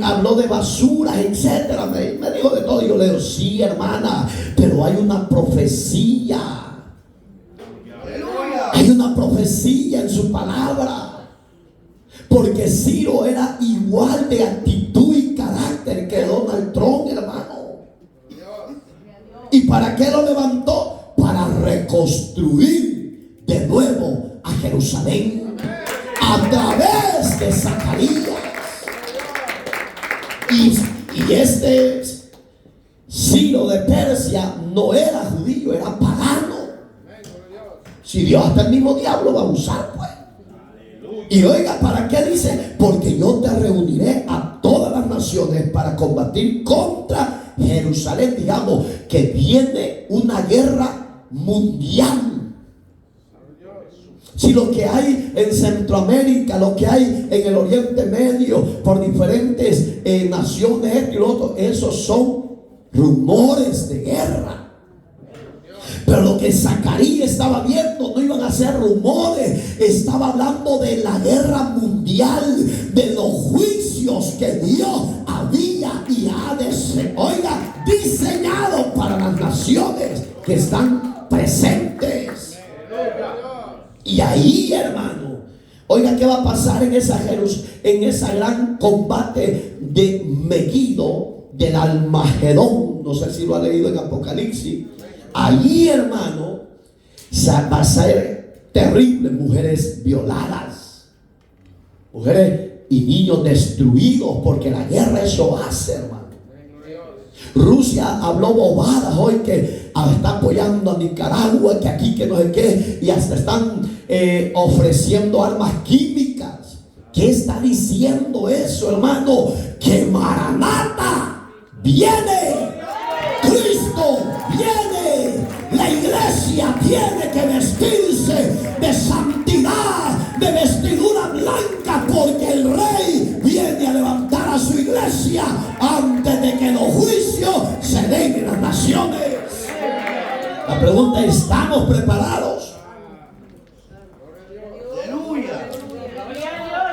Habló de basura, etcétera, me dijo de todo. Y yo le digo, sí, hermana, pero hay una profecía. Hay una profecía en su palabra. Porque Ciro era igual de actitud y carácter que Donald Trump, hermano. ¿Y para qué lo levantó? Para reconstruir de nuevo a Jerusalén a través de Zacarías. Y este Ciro de Persia no era judío, era pagano. Si Dios, hasta el mismo diablo va a usar, pues. Y oiga, ¿para qué dice? Porque yo te reuniré a todas las naciones para combatir contra Jerusalén. Digamos que viene una guerra mundial. Si lo que hay en Centroamérica, lo que hay en el Oriente Medio, por diferentes naciones, esto y lo otro, esos son rumores de guerra. Pero lo que Zacarías estaba viendo no iban a ser rumores, estaba hablando de la guerra mundial, de los juicios que Dios había y ha diseñado para las naciones que están presentes. Y ahí, hermano, oiga, ¿qué va a pasar en esa gran combate de Megiddo, del Almagedón? No sé si lo ha leído en Apocalipsis. Allí, hermano, va a ser terrible. Mujeres violadas, mujeres y niños destruidos, porque la guerra eso hace, hermano. Rusia habló bobadas hoy que está apoyando a Nicaragua, que aquí, que no sé qué, y hasta están ofreciendo armas químicas. ¿Qué está diciendo eso, hermano? Que Maranata viene, Cristo viene, la iglesia tiene que vestirse de santidad, de vestidura blanca, porque el rey viene a levantar a su iglesia antes de que los juicios se den en las naciones. La pregunta es, ¿estamos preparados?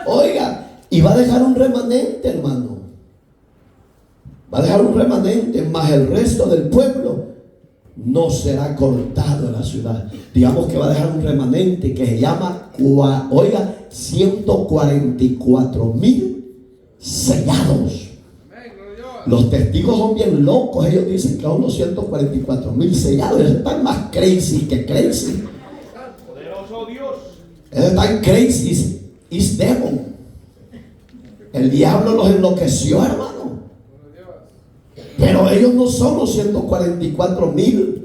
Oiga, y va a dejar un remanente, hermano. Va a dejar un remanente, más el resto del pueblo no será cortado en la ciudad. Digamos que va a dejar un remanente que se llama, oiga, 144,000 sellados. Los testigos son bien locos. Ellos dicen que son los 144,000 sellados. Ellos están más crazy que crazy. Poderoso Dios. Ellos están crazy. Is devil. El diablo los enloqueció, hermano. Pero ellos no son los 144,000.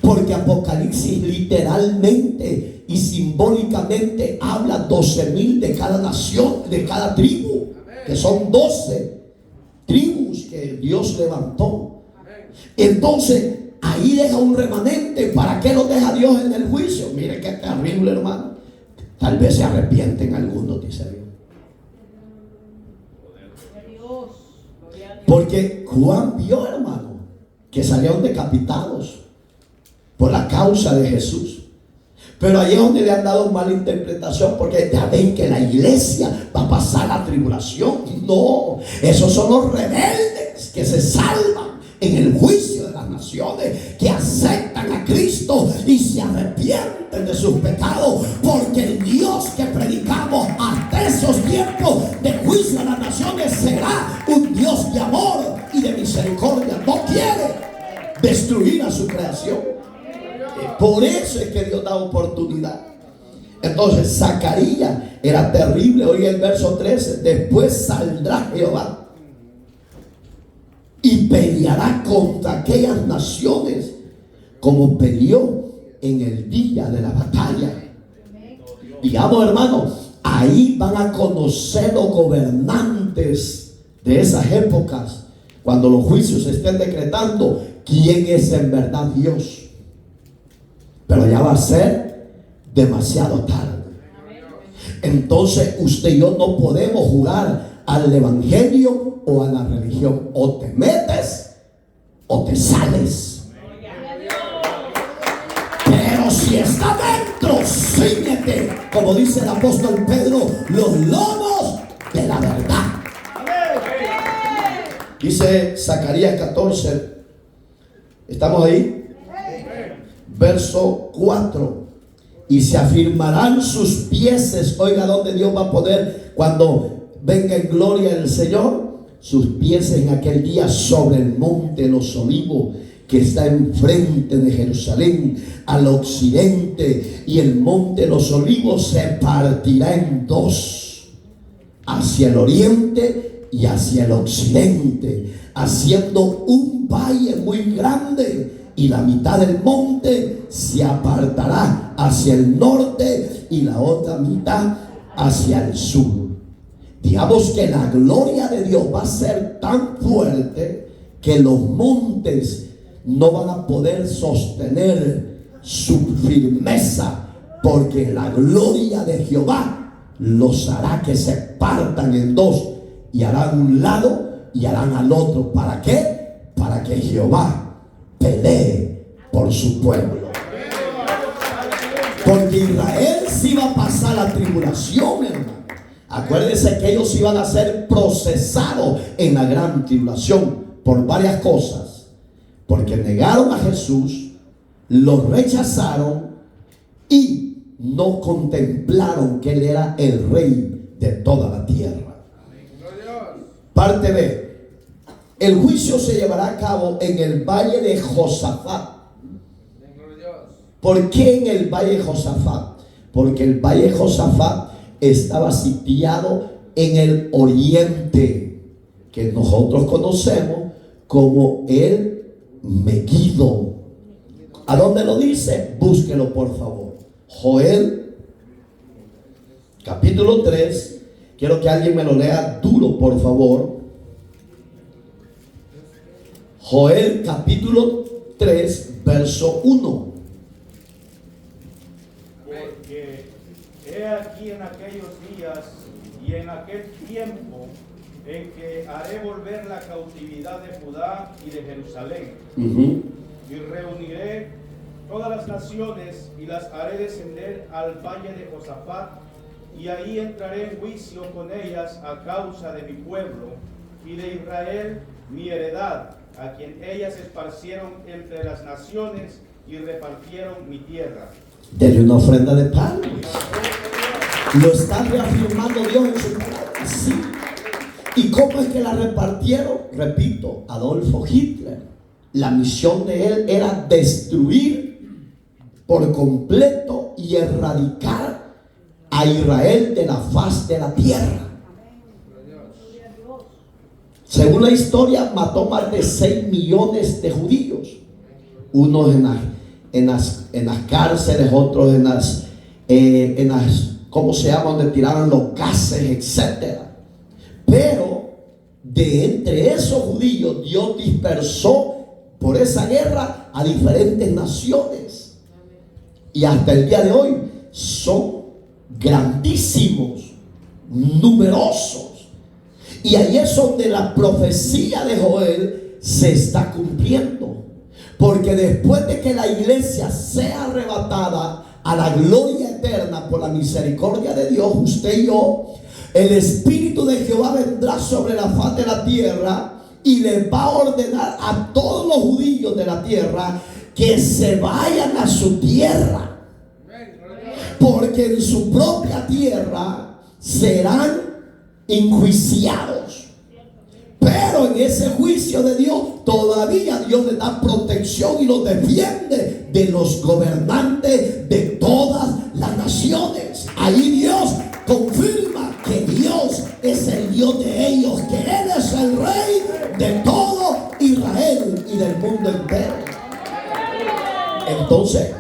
Porque Apocalipsis literalmente y simbólicamente habla 12,000 de cada nación, de cada tribu. Que son 12 tribus que Dios levantó. Entonces ahí deja un remanente. ¿Para qué lo deja Dios en el juicio? Mire qué terrible, hermano. Tal vez se arrepienten algunos, dice Dios. Porque Juan vio, hermano, que salieron decapitados por la causa de Jesús. Pero ahí es donde le han dado mala interpretación, porque ya ven que la iglesia va a pasar la tribulación. No, esos son los rebeldes que se salvan en el juicio de las naciones, que aceptan a Cristo y se arrepienten de sus pecados, porque el Dios que predicamos hasta esos tiempos de juicio a las naciones será un Dios de amor y de misericordia. No quiere destruir a su creación. Por eso es que Dios da oportunidad. Entonces Zacarías era terrible. Oiga el verso 13: después saldrá Jehová y peleará contra aquellas naciones como peleó en el día de la batalla. Digamos, hermano, ahí van a conocer los gobernantes de esas épocas, cuando los juicios se estén decretando, quién es en verdad Dios. Pero ya va a ser demasiado tarde. Entonces usted y yo no podemos jugar al evangelio o a la religión. O te metes o te sales. Pero si está dentro, cíñete, como dice el apóstol Pedro, los lomos de la verdad. Dice Zacarías 14. ¿Estamos ahí? Verso 4: y se afirmarán sus pieses. Oiga, donde Dios va a poner cuando venga en gloria el Señor, sus pieses en aquel día sobre el monte de los olivos, que está enfrente de Jerusalén, al occidente. Y el monte de los olivos se partirá en dos, hacia el oriente y hacia el occidente, haciendo un valle muy grande. Y la mitad del monte se apartará hacia el norte y la otra mitad hacia el sur. Digamos que la gloria de Dios va a ser tan fuerte que los montes no van a poder sostener su firmeza, porque la gloria de Jehová los hará que se partan en dos, y harán un lado y harán al otro. ¿Para qué? Para que Jehová pelee por su pueblo. Porque Israel sí va a pasar la tribulación, hermano. Acuérdense que ellos iban a ser procesados en la gran tribulación por varias cosas. Porque negaron a Jesús, lo rechazaron y no contemplaron que Él era el rey de toda la tierra. Parte B. El juicio se llevará a cabo en el valle de Josafat. ¿Por qué en el valle de Josafat? Porque el valle de Josafat estaba sitiado en el oriente, que nosotros conocemos como el Megiddo. ¿A dónde lo dice? Búsquelo, por favor. Joel, capítulo 3. Quiero que alguien me lo lea duro, por favor. Joel capítulo 3, verso 1. Porque he aquí en aquellos días y en aquel tiempo en que haré volver la cautividad de Judá y de Jerusalén, y reuniré todas las naciones y las haré descender al valle de Josafat, y ahí entraré en juicio con ellas a causa de mi pueblo, y de Israel mi heredad, a quien ellas esparcieron entre las naciones y repartieron mi tierra. Dele una ofrenda de palmas. Lo está reafirmando Dios en su palabra. Sí. ¿Y cómo es que la repartieron? Repito, Adolfo Hitler. La misión de él era destruir por completo y erradicar a Israel de la faz de la tierra. Según la historia, mató más de 6 millones de judíos. Unos en las cárceles, otros en las ¿cómo se llama? Donde tiraban los gases, etc. Pero de entre esos judíos, Dios dispersó por esa guerra a diferentes naciones. Y hasta el día de hoy son grandísimos, numerosos. Y ahí es donde la profecía de Joel se está cumpliendo. Porque después de que la iglesia sea arrebatada a la gloria eterna por la misericordia de Dios, usted y yo, el Espíritu de Jehová vendrá sobre la faz de la tierra y les va a ordenar a todos los judíos de la tierra que se vayan a su tierra. Porque en su propia tierra serán enjuiciados. Pero en ese juicio de Dios, todavía Dios les da protección y los defiende de los gobernantes de todas las naciones. Ahí Dios confirma que Dios es el Dios de ellos, que Él es el Rey de todo Israel y del mundo entero. Entonces,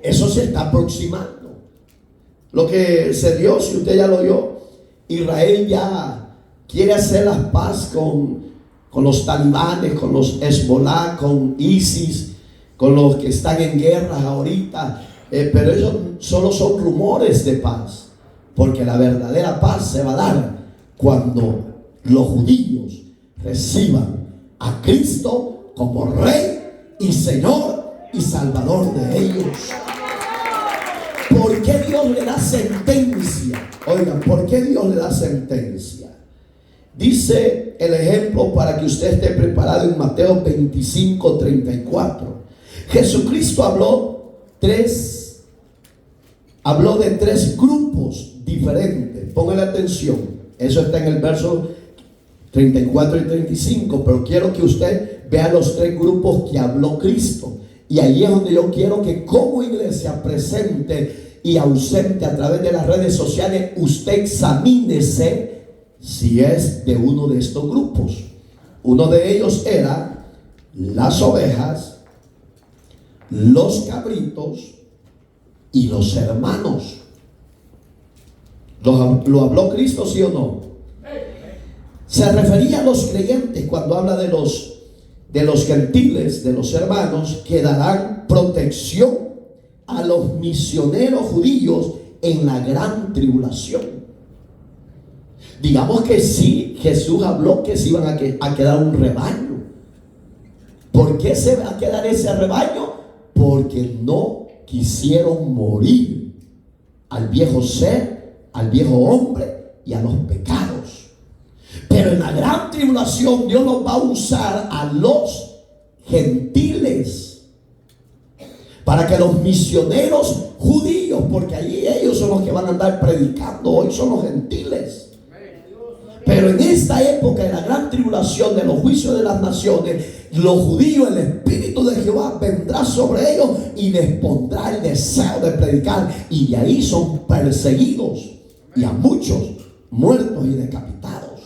eso se está aproximando. Lo que se dio, si usted ya lo oyó, Israel ya quiere hacer la paz con los talibanes, con los Hezbollah, con ISIS, con los que están en guerra ahorita. Pero eso solo son rumores de paz, porque la verdadera paz se va a dar cuando los judíos reciban a Cristo como Rey y Señor y Salvador de ellos. ¿Por qué Dios le da sentencia? Oigan, ¿por qué Dios le da sentencia? Dice el ejemplo para que usted esté preparado en Mateo 25:34. Jesucristo habló de 3 grupos diferentes. Póngale atención. Eso está en el verso 34 y 35. Pero quiero que usted vea los 3 grupos que habló Cristo. Y ahí es donde yo quiero que como iglesia presente y ausente a través de las redes sociales, usted examínese si es de uno de estos grupos. Uno de ellos era las ovejas, los cabritos y los hermanos. ¿Lo habló Cristo, sí o no? Se refería a los creyentes cuando habla de los gentiles, de los hermanos, que darán protección a los misioneros judíos en la gran tribulación. Digamos que sí, Jesús habló que se iban a quedar un rebaño. ¿Por qué se va a quedar ese rebaño? Porque no quisieron morir al viejo ser, al viejo hombre y a los pecados. Pero en la gran tribulación Dios los va a usar a los gentiles para que los misioneros judíos, porque allí ellos son los que van a andar predicando, hoy son los gentiles. Pero en esta época de la gran tribulación, de los juicios de las naciones, los judíos, el Espíritu de Jehová vendrá sobre ellos y les pondrá el deseo de predicar, y de ahí son perseguidos y a muchos muertos y decapitados.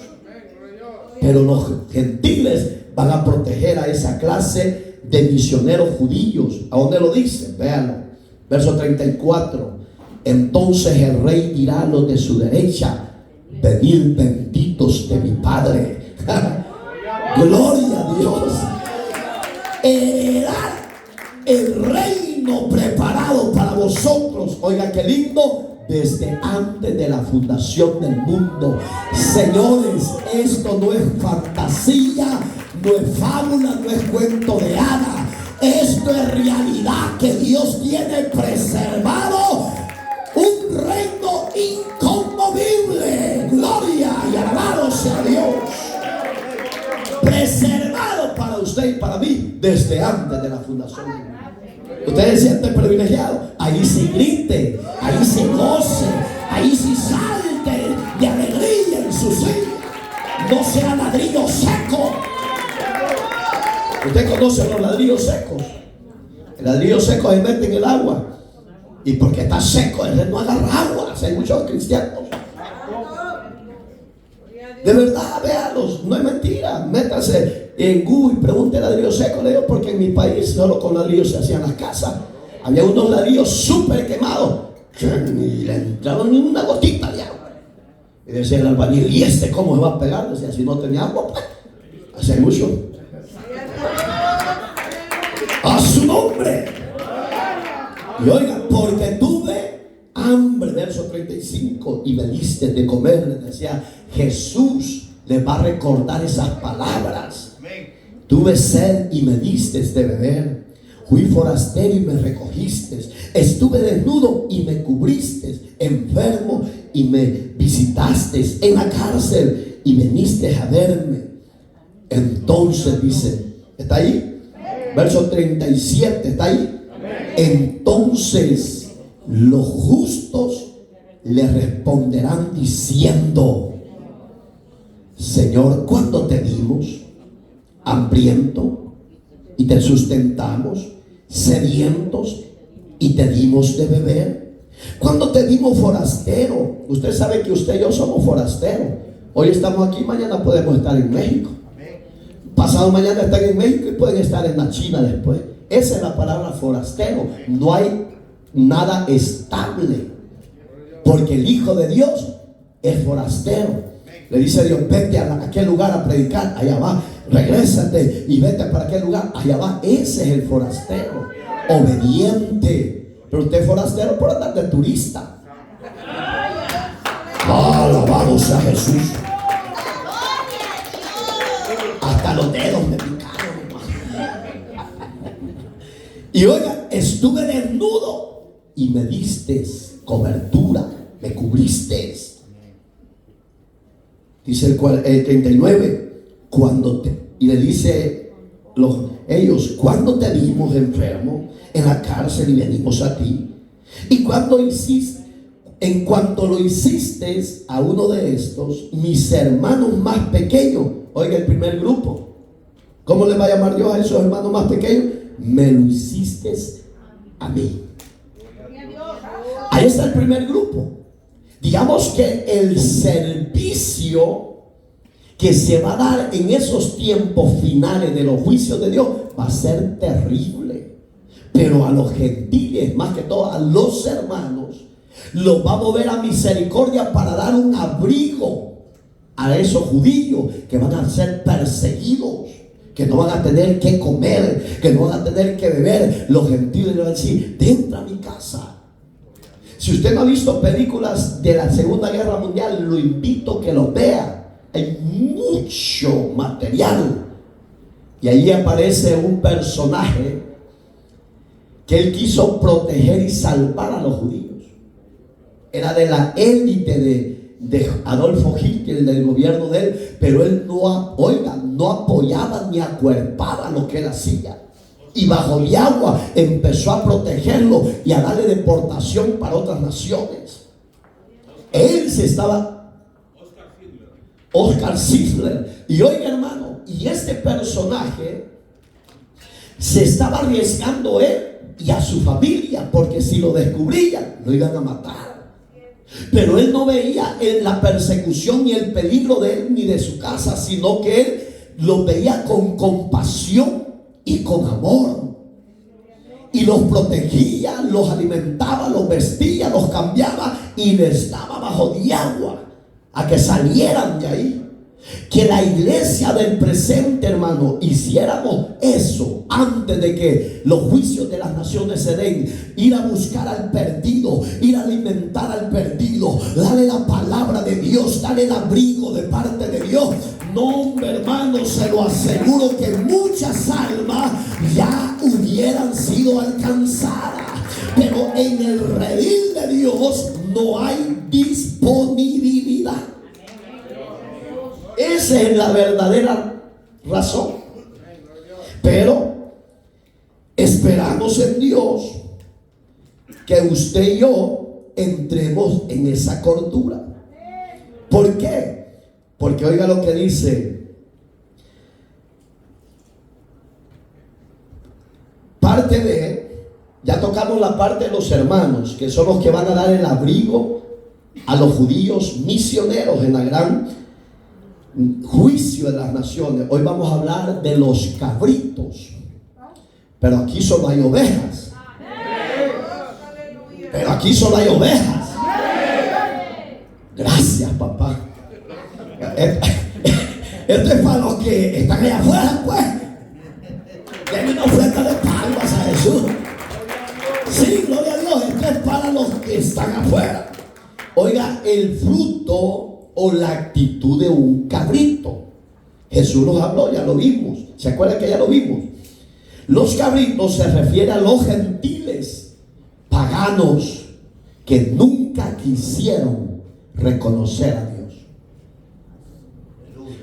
Pero los gentiles van a proteger a esa clase de misioneros judíos. ¿A dónde lo dice? Véanlo. Verso 34. Entonces el rey dirá a los de su derecha: venid benditos de mi Padre. Gloria a Dios. Heredad el reino preparado para vosotros. Oiga, qué lindo. Desde antes de la fundación del mundo. Señores, esto no es fantasía, no es fábula, no es cuento de hada. Esto es realidad, que Dios tiene preservado un reino inconmovible. Gloria y alabado sea Dios. desde antes de la fundación. Usted se siente privilegiado. Ahí sí grite, ahí sí goce, ahí sí salte de alegría en su silla. No sea ladrillo seco. Usted conoce los ladrillos secos. El ladrillo seco se mete en el agua. Y porque está seco, él no agarra agua. Hay muchos cristianos. De verdad, véalos, no es mentira. Métase en Google y pregunte ladrillo seco. Le digo, porque en mi país solo con ladrillos se hacían las casas. Había unos ladrillos súper quemados que ni le entraron ni una gotita de agua. Y decía el albañil, ¿y este cómo se va a pegar? Decía, si no tenía agua, pues, hace mucho. A su nombre. Y oiga, porque tuve hambre, verso 35, y me diste de comer. Le decía, Jesús les va a recordar esas palabras. Tuve sed y me diste de beber. Fui forastero y me recogiste. Estuve desnudo y me cubriste. Enfermo y me visitaste. En la cárcel y viniste a verme. Entonces dice, ¿está ahí? Verso 37, ¿está ahí? Entonces los justos le responderán diciendo, Señor, ¿cuándo te dimos hambriento y te sustentamos, sedientos y te dimos de beber? ¿Cuándo te dimos forastero? Usted sabe que usted y yo somos forasteros. Hoy estamos aquí, mañana podemos estar en México. Pasado mañana están en México y pueden estar en la China después. Esa es la palabra forastero. No hay nada estable, porque el Hijo de Dios es forastero. Le dice Dios, vete a aquel lugar a predicar, allá va, regrésate y vete para aquel lugar, allá va. Ese es el forastero, obediente. Pero usted es forastero por andar de turista. Alabado sea Jesús. Hasta los dedos me picaron. Y oiga, estuve desnudo y me diste cobertura, me cubriste. Dice el 39, y le dice ellos, ¿cuándo te vimos enfermo en la cárcel y venimos a ti? Y cuando en cuanto lo hiciste a uno de estos, mis hermanos más pequeños, oiga el primer grupo, ¿cómo le va a llamar Dios a esos hermanos más pequeños? Me lo hiciste a mí. Ahí está el primer grupo. Digamos que el servicio que se va a dar en esos tiempos finales de los juicios de Dios va a ser terrible. Pero a los gentiles, más que todo a los hermanos, los va a mover a misericordia para dar un abrigo a esos judíos que van a ser perseguidos, que no van a tener que comer, que no van a tener que beber. Los gentiles le van a decir, entra a mi casa. Si usted no ha visto películas de la Segunda Guerra Mundial, lo invito a que los vea. Hay mucho material. Y ahí aparece un personaje que él quiso proteger y salvar a los judíos. Era de la élite de Adolfo Hitler, del gobierno de él, pero él no apoyaba ni acuerpaba lo que él hacía. Y bajo el agua empezó a protegerlo y a darle deportación para otras naciones. Él se estaba... Oscar Ziegler. Y oiga, hermano, y este personaje se estaba arriesgando él y a su familia, porque si lo descubrían, lo iban a matar. Pero él no veía la persecución y el peligro de él ni de su casa, sino que él lo veía con compasión y con amor, y los protegía, los alimentaba, los vestía, los cambiaba y les daba bajo de agua a que salieran de ahí. Que la iglesia del presente, hermano, hiciéramos eso antes de que los juicios de las naciones se den. Ir a buscar al perdido, ir a alimentar al perdido, darle la palabra de Dios, darle el abrigo de parte de Dios. No, hermano, se lo aseguro que muchas almas ya hubieran sido alcanzadas. Pero en el redil de Dios no hay disponibilidad. Esa es la verdadera razón. Pero esperamos en Dios que usted y yo entremos en esa cordura. ¿Por qué? Porque oiga lo que dice. Parte de, ya tocamos la parte de los hermanos, que son los que van a dar el abrigo a los judíos misioneros en la gran juicio de las naciones. Hoy vamos a hablar de los cabritos, pero aquí solo hay ovejas. Pero aquí solo hay ovejas. Gracias, papá. Esto es para los que están allá afuera, pues. Denme una oferta de palmas a Jesús. Sí, gloria a Dios. Esto es para los que están afuera. Oiga, el fruto o la actitud de un cabrito. Jesús nos habló, ya lo vimos. ¿Se acuerdan que ya lo vimos? Los cabritos se refiere a los gentiles paganos que nunca quisieron reconocer a Dios.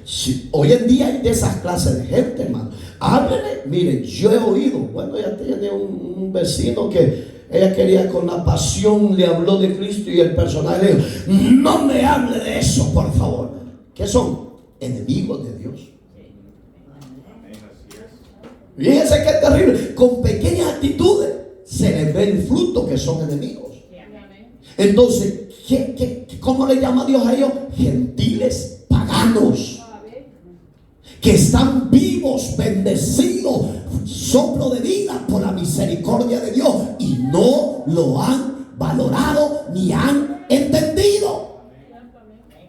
Sí, hoy en día hay de esas clases de gente, hermano. Háblele, miren, yo he oído, bueno, ya tiene un vecino que ella quería con la pasión, le habló de Cristo y el personaje le dijo, no me hable de eso, por favor. ¿Qué son? Enemigos de Dios. Fíjense qué terrible. Con pequeñas actitudes se les ve el fruto que son enemigos. Entonces, ¿cómo le llama Dios a ellos? Gentiles paganos, que están vivos, bendecidos, soplo de vida por la misericordia de Dios, y no lo han valorado ni han entendido.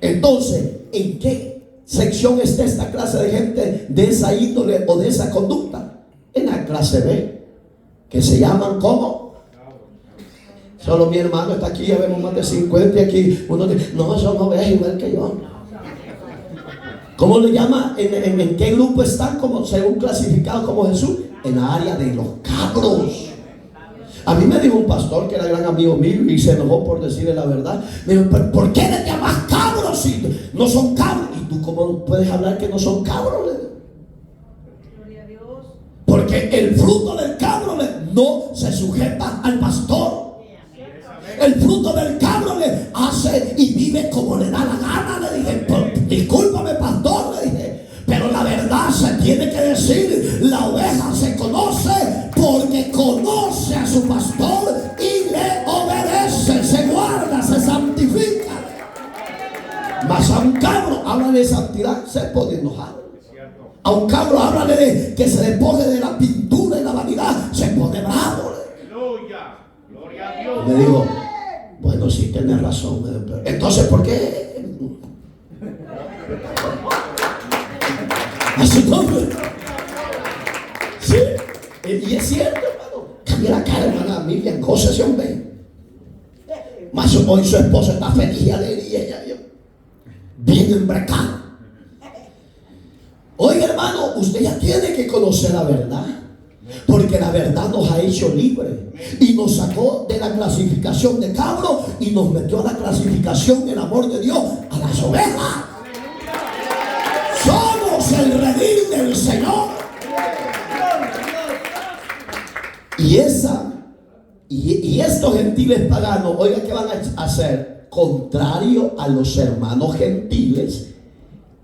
Entonces, ¿en qué sección está esta clase de gente de esa índole o de esa conducta? En la clase B, que se llaman ¿cómo? Solo mi hermano está aquí, ya vemos más de 50 y aquí uno dice, no, eso no ves igual que yo. ¿Cómo le llama? ¿En qué grupo están? Como según clasificados como Jesús, en la área de los cabros. A mí me dijo un pastor que era gran amigo mío y se enojó por decirle la verdad. Me dijo, ¿por qué le llamas cabros si no son cabros? ¿Y tú cómo puedes hablar que no son cabros? Porque el fruto del cabro no se sujeta al pastor. El fruto del cabro le hace y vive como le da la gana. Le dije, discúlpame, pastor, le dije, pero la verdad se tiene que decir. La oveja se conoce porque conoce a su pastor y le obedece, se guarda, se santifica. Mas a un cabro habla de santidad, se puede enojar. A un cabro háblale de que se despoje de la pintura y la vanidad, se pone bravo. Aleluya, gloria a Dios. Y me dijo, bueno, sí, tienes razón. Entonces, ¿por qué? A su nombre. Sí, y es cierto, hermano. Cambia la cara, hermana Miriam, goce ese hombre. Mas hoy su esposa está feliz y alegre y ella bien embrecada. Oiga, hermano, usted ya tiene que conocer la verdad, porque la verdad nos ha hecho libres y nos sacó de la clasificación de cabro y nos metió a la clasificación del amor de Dios a las ovejas. Somos el redil del Señor. Y estos gentiles paganos, oiga, ¿qué van a hacer? Contrario a los hermanos gentiles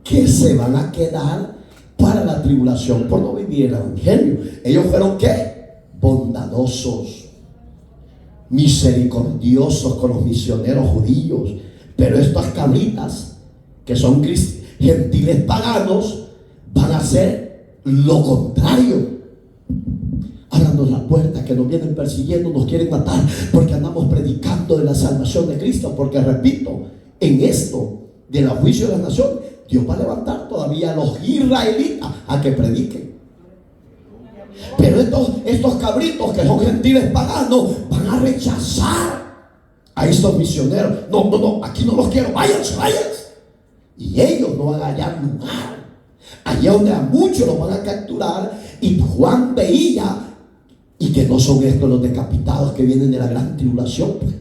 que se van a quedar para la tribulación por no vivir el evangelio. Ellos fueron ¿qué? Bondadosos, misericordiosos con los misioneros judíos. Pero estas cabritas que son gentiles paganos van a hacer lo contrario. Ábranos la puerta, que nos vienen persiguiendo, nos quieren matar porque andamos predicando de la salvación de Cristo. Porque repito, en esto de la juicio de la nación, Dios va a levantar todavía a los israelitas a que prediquen. Pero estos cabritos que son gentiles paganos van a rechazar a estos misioneros. No, aquí no los quiero, váyanse. Y ellos no van a hallar lugar. Allá donde a muchos los van a capturar. Y Juan veía, y que no son estos los decapitados que vienen de la gran tribulación, pues,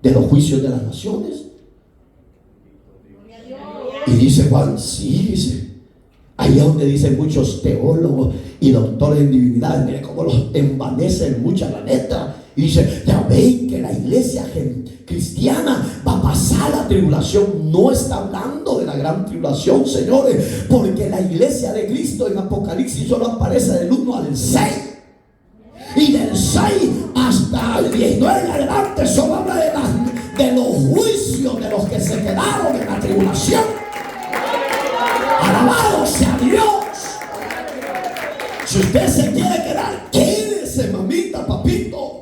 de los juicios de las naciones. Y dice Juan, sí, dice, Ahí es donde dicen muchos teólogos y doctores en divinidad, mire cómo los envanecen mucho la letra. Y dice, ya ven que la iglesia cristiana va a pasar la tribulación. No está hablando de la gran tribulación, señores, porque la iglesia de Cristo en Apocalipsis solo aparece del 1 al 6. Y del 6 hasta el 19 en adelante solo habla de los juicios de los que se quedaron en la tribulación. Alabado sea Dios. Si usted se quiere quedar, quédese, mamita, papito.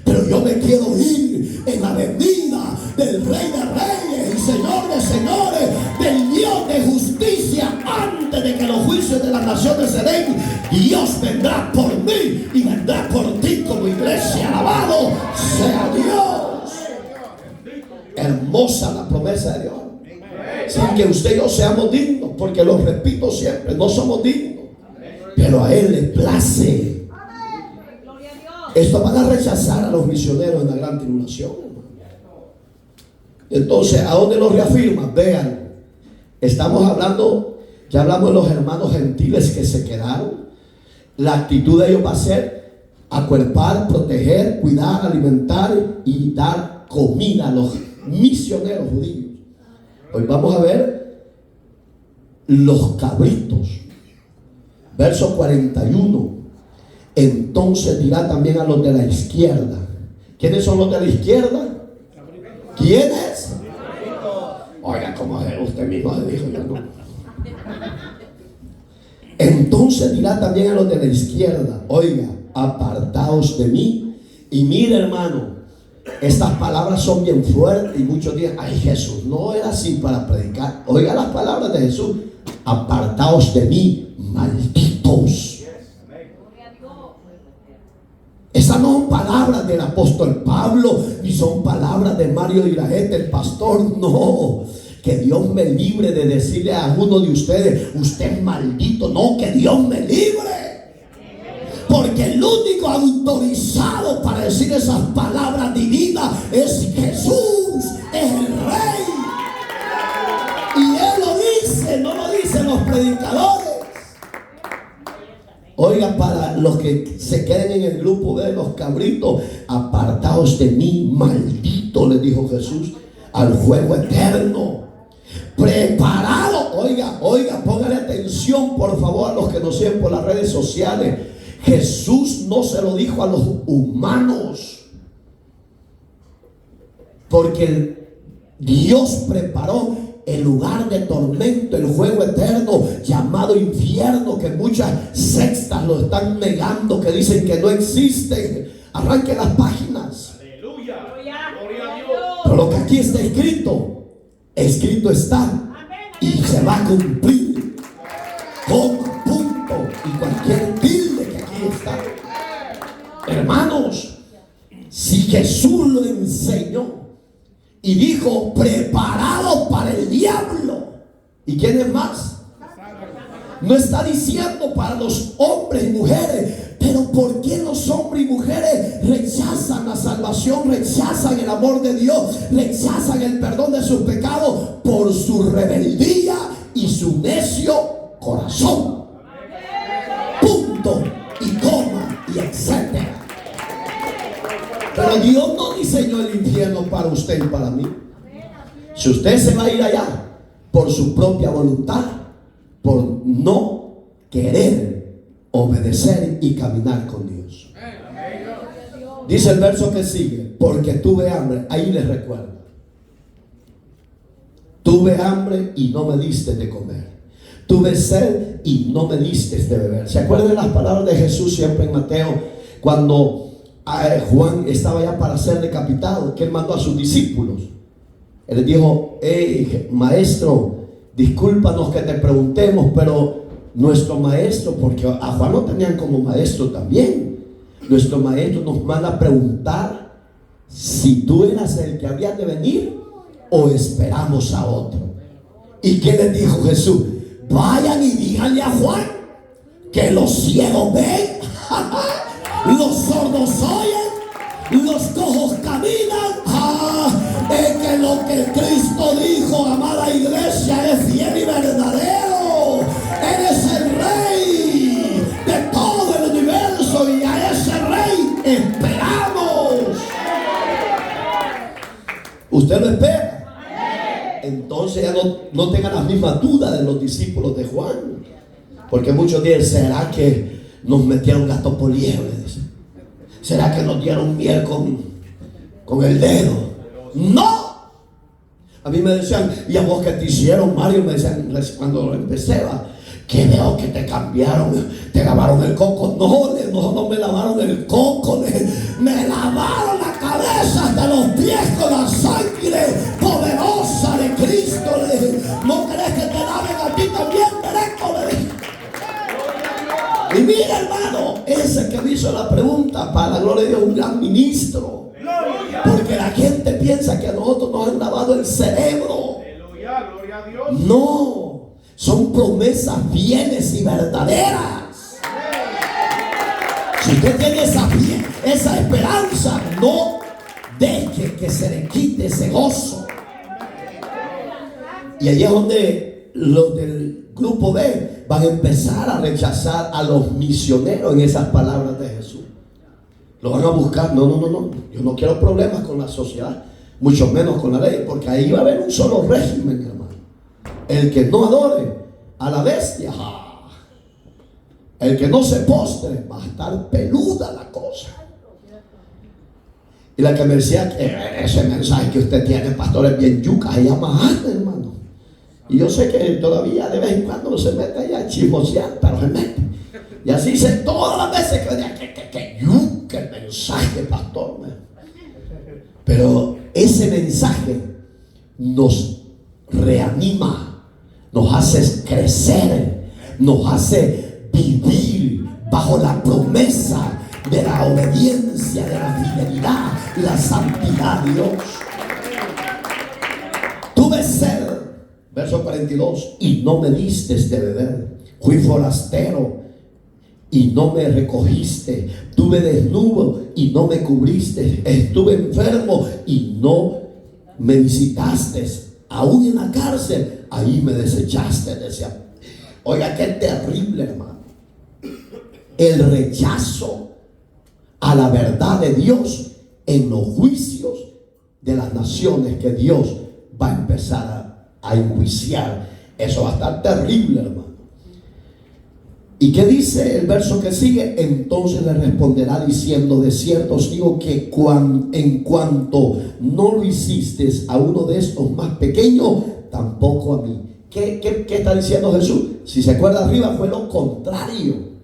Pero yo me quiero ir en la venida del Rey de Reyes y Señor de Señores, del Dios de justicia. Antes de que los juicios de las naciones se den, Dios vendrá por mí y vendrá por ti como iglesia. Alabado sea Dios. Hermosa la promesa de Dios. Sin que usted y yo seamos dignos, porque lo repito siempre, no somos dignos, pero a Él le place. Esto van a rechazar a los misioneros en la gran tribulación. Entonces, ¿a dónde lo reafirma? Vean, estamos hablando, ya hablamos de los hermanos gentiles que se quedaron. La actitud de ellos va a ser acuerpar, proteger, cuidar, alimentar y dar comida a los misioneros judíos. Hoy vamos a ver los cabritos. Verso 41. Entonces dirá también a los de la izquierda. ¿Quiénes son los de la izquierda? ¿Quiénes? Oiga, como usted mismo le dijo, yo no. Entonces dirá también a los de la izquierda, oiga, apartaos de mí. Y mire, hermano, estas palabras son bien fuertes y muchos dicen, ay, Jesús no era así para predicar. Oiga las palabras de Jesús: apartaos de mí, malditos. Esas no son palabras del apóstol Pablo, ni son palabras de Mario Irahete, el pastor. No, que Dios me libre de decirle a uno de ustedes, usted es maldito. No, que Dios me libre. Porque el único autorizado para decir esas palabras divinas es Jesús, es el Rey. Y Él lo dice, no lo dicen los predicadores. Oiga, para los que se queden en el grupo de los cabritos, apartaos de mí, maldito, les dijo Jesús, al fuego eterno, preparado. Oiga, póngale atención por favor a los que nos siguen por las redes sociales. Jesús no se lo dijo a los humanos, porque Dios preparó el lugar de tormento, el fuego eterno llamado infierno, que muchas sectas lo están negando, que dicen que no existe. Arranque las páginas. Aleluya. Gloria a Dios. Pero lo que aquí está escrito, escrito está y se va a cumplir. Coma, punto y cualquier tilde que aquí está. Hermanos, si Jesús lo enseñó y dijo preparado para el diablo, ¿y quién es más? No está diciendo para los hombres y mujeres. Pero ¿por qué los hombres y mujeres rechazan la salvación, rechazan el amor de Dios, rechazan el perdón de sus pecados? Por su rebeldía y su necio corazón. Punto y coma y etcétera. Pero Dios no diseñó el infierno para usted y para mí. Si usted se va a ir allá por su propia voluntad, por no querer obedecer y caminar con Dios. Dice el verso que sigue: porque tuve hambre. Ahí les recuerdo: tuve hambre y no me diste de comer, tuve sed y no me diste de beber. ¿Se acuerdan las palabras de Jesús siempre en Mateo, cuando Juan estaba ya para ser decapitado, que él mandó a sus discípulos? Él les dijo: hey, maestro, discúlpanos que te preguntemos, pero nuestro maestro, porque a Juan lo tenían como maestro también, nuestro maestro nos manda a preguntar si tú eras el que había de venir o esperamos a otro. ¿Y qué les dijo Jesús? Vayan y díganle a Juan que los ciegos ven, los sordos oyen, los cojos caminan. Es que lo que Cristo dijo, amada iglesia, es fiel y verdadero. Él es ¿Usted lo espera? Entonces ya no tengan las mismas dudas de los discípulos de Juan. Porque muchos dicen, ¿será que nos metieron gato por liebre? ¿Será que nos dieron miel con el dedo? ¡No! A mí me decían, ¿y a vos qué te hicieron, Mario? Me decían cuando empecé, que veo que te cambiaron, te lavaron el coco. No me lavaron el coco, me lavaron la cabeza hasta los pies con la sangre poderosa de Cristo. ¿No crees que te laven a ti también, directo? Y mira, hermano, ese que me hizo la pregunta, para la gloria de Dios, un gran ministro. Porque la gente piensa que a nosotros nos han lavado el cerebro. Gloria a Dios. No, son promesas fieles y verdaderas. Si usted tiene esa esperanza, no deje que se le quite ese gozo. Y allí es donde los del grupo B van a empezar a rechazar a los misioneros en esas palabras de Jesús. Lo van a buscar. No. Yo no quiero problemas con la sociedad, mucho menos con la ley, porque ahí va a haber un solo régimen, hermano. El que no adore a la bestia, el que no se postre, va a estar peluda la cosa. Y la que me decía, ese mensaje que usted tiene, pastor, es bien yuca, se llama Ana, hermano. Y yo sé que todavía de vez en cuando se mete allá a chismosear, pero se mete. Y así dice todas las veces que venía, que yuca el mensaje, pastor. Pero ese mensaje nos reanima, nos hace crecer, nos hace vivir bajo la promesa de la obediencia, de la fidelidad y la santidad de Dios. Tuve sed, verso 42, y no me diste de beber. Fui forastero y no me recogiste. Tuve desnudo y no me cubriste. Estuve enfermo y no me visitaste. Aún en la cárcel, ahí me desechaste. Decía, oiga, qué terrible, hermano. El rechazo a la verdad de Dios en los juicios de las naciones que Dios va a empezar a enjuiciar. Eso va a estar terrible, hermano. ¿Y qué dice el verso que sigue? Entonces le responderá diciendo, de cierto os digo que en cuanto no lo hiciste a uno de estos más pequeños, tampoco a mí. ¿Qué está diciendo Jesús? Si se acuerda arriba, fue lo contrario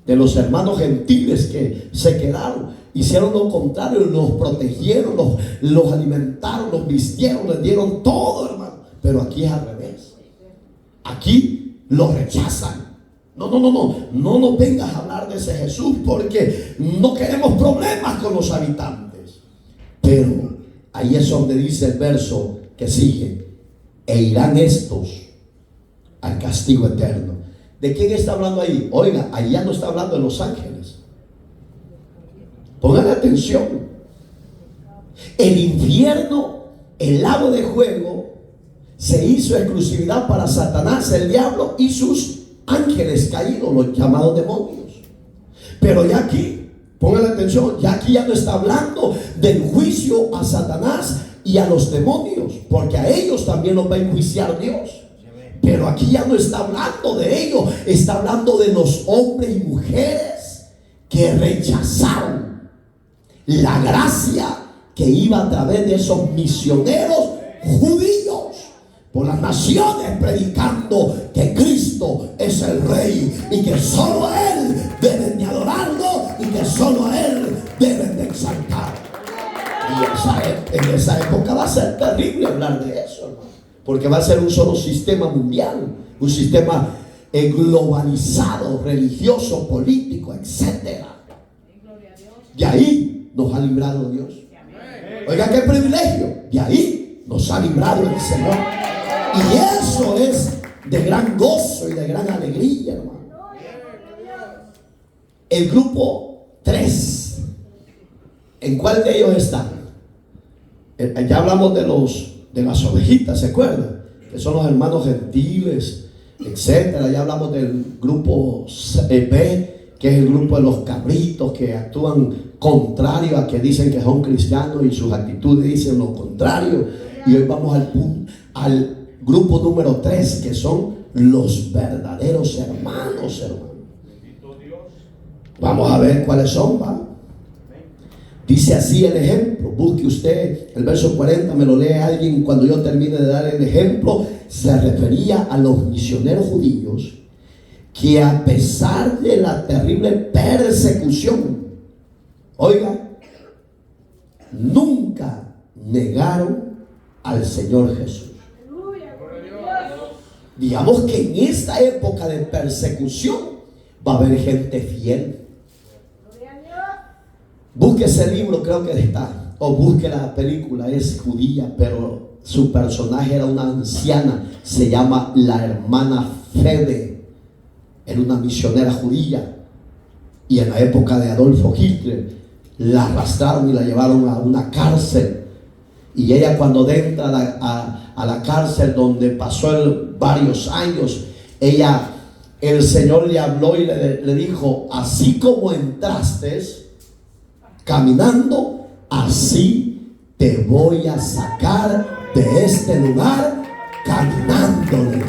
de los hermanos gentiles que se quedaron. Hicieron lo contrario, los protegieron, los alimentaron, los vistieron, les dieron todo, hermano. Pero aquí es al revés. Aquí los rechazan. No nos vengas a hablar de ese Jesús, porque no queremos problemas con los habitantes. Pero ahí es donde dice el verso que sigue, e irán estos al castigo eterno. ¿De quién está hablando ahí? Oiga, ahí ya no está hablando de los ángeles. Pongan atención. El infierno, el lago de fuego, se hizo exclusividad para Satanás, el diablo y sus ángeles caídos, los llamados demonios. Pero ya aquí, pongan atención, ya aquí ya no está hablando del juicio a Satanás y a los demonios, porque a ellos también los va a enjuiciar Dios. Pero aquí ya no está hablando de ellos, está hablando de los hombres y mujeres que rechazaron la gracia que iba a través de esos misioneros judíos por las naciones, predicando que Cristo es el Rey y que solo a Él deben de adorarlo y que solo a Él deben de exaltar. Y en esa época va a ser terrible hablar de eso, hermano, porque va a ser un solo sistema mundial, un sistema globalizado, religioso, político, etc. De ahí nos ha librado Dios. Oiga, qué privilegio. De ahí nos ha librado el Señor. Y eso es de gran gozo y de gran alegría, hermano. El grupo 3, ¿en cuál de ellos están? Ya hablamos de las ovejitas, ¿se acuerdan? Que son los hermanos gentiles, etcétera. Ya hablamos del grupo B, que es el grupo de los cabritos que actúan contrario a que dicen que son cristianos y sus actitudes dicen lo contrario. Y hoy vamos al grupo número 3, que son los verdaderos hermanos. Vamos a ver cuáles son, ¿va? Dice así el ejemplo. Busque usted el verso 40, me lo lee alguien cuando yo termine de dar el ejemplo. Se refería a los misioneros judíos que a pesar de la terrible persecución, oiga, nunca negaron al Señor Jesús. Digamos que en esta época de persecución va a haber gente fiel. Busque ese libro, creo que está, o busque la película, es judía, pero su personaje era una anciana, se llama la hermana Febe, era una misionera judía, y en la época de Adolfo Hitler la arrastraron y la llevaron a una cárcel, y ella cuando entra a la cárcel donde pasó varios años, el Señor le habló y le dijo: así como entraste caminando, así te voy a sacar de este lugar caminando.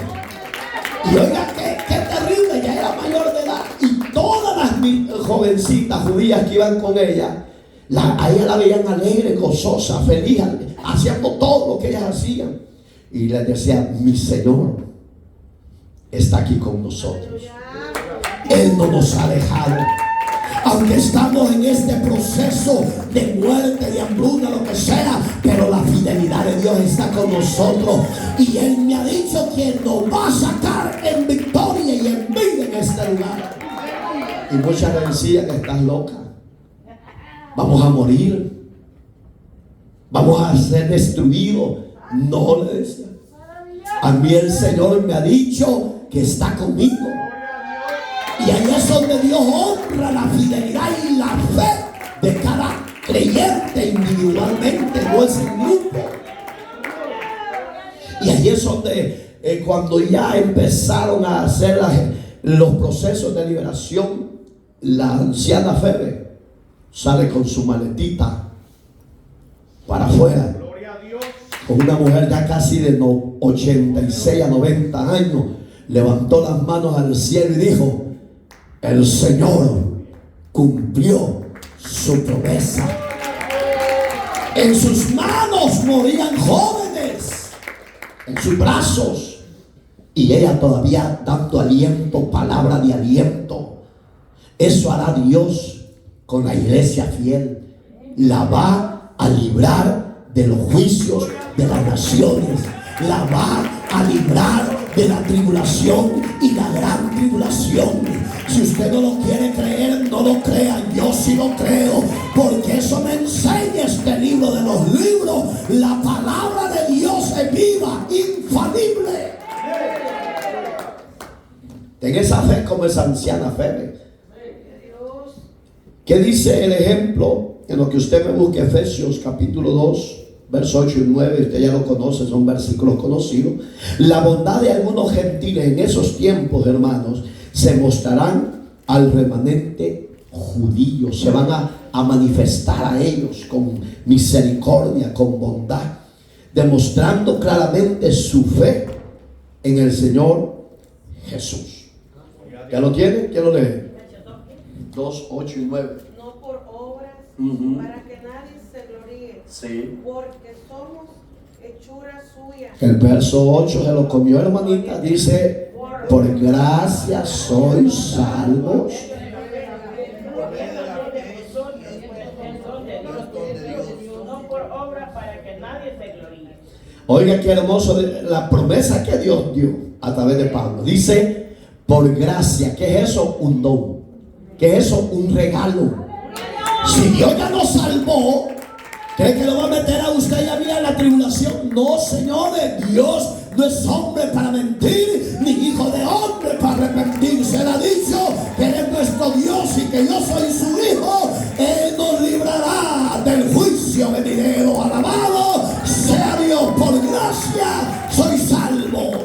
Y oiga, qué terrible, ya era mayor de edad, y todas las jovencitas judías que iban con ella, a ella la veían alegre, gozosa, feliz, haciendo todo lo que ellas hacían, y les decía: mi Señor está aquí con nosotros, Él no nos ha dejado. Aunque estamos en este proceso de muerte, de hambruna, lo que sea, pero la fidelidad de Dios está con nosotros. Y Él me ha dicho que nos va a sacar en victoria y en vida en este lugar. Y muchas le decían: estás loca, vamos a morir, vamos a ser destruidos. No, le decía, a mí el Señor me ha dicho que está conmigo. Y ahí es donde Dios honra la fidelidad y la fe de cada creyente individualmente, no es en grupo. Y ahí es donde cuando ya empezaron a hacer los procesos de liberación, la anciana Febe sale con su maletita para afuera, con una mujer ya casi de 86 a 90 años, levantó las manos al cielo y dijo: el Señor cumplió su promesa. En sus manos morían jóvenes, en sus brazos, y ella todavía dando aliento, palabra de aliento. Eso hará Dios con la iglesia fiel. La va a librar de los juicios de las naciones, la va a librar de la tribulación y la gran tribulación. Si usted no lo quiere creer, no lo crea. Yo sí lo creo, porque eso me enseña este libro de los libros. La palabra de Dios es viva, infalible. Ten esa fe como esa anciana Febe. ¿Qué dice el ejemplo? En lo que usted me busque, Efesios capítulo 2, versos 8 y 9, usted ya lo conoce, son versículos conocidos. La bondad de algunos gentiles en esos tiempos, hermanos, se mostrarán al remanente judío, se van a manifestar a ellos con misericordia, con bondad, demostrando claramente su fe en el Señor Jesús. ¿Ya lo tiene? ¿Quién lo lee? 2, 8 y 9. No por obras, para que nadie se gloríe, Sí. porque somos hechura suya. El verso 8 se lo comió, hermanita. Dice: por gracia sois salvos. No por obra para que nadie se gloríe. Oiga qué hermoso la promesa que Dios dio a través de Pablo. Dice: por gracia. ¿Qué es eso? Un don. ¿Qué es eso? Un regalo. Si Dios ya nos salvó, ¿cree que lo va a meter a usted y a mí en la tribulación? No, señores. Dios no es hombre para mentir, ni hijo de hombre para arrepentirse. Él ha dicho que Él es nuestro Dios y que yo soy su hijo. Él nos librará del juicio venidero. Alabado sea Dios. Por gracia sois salvos.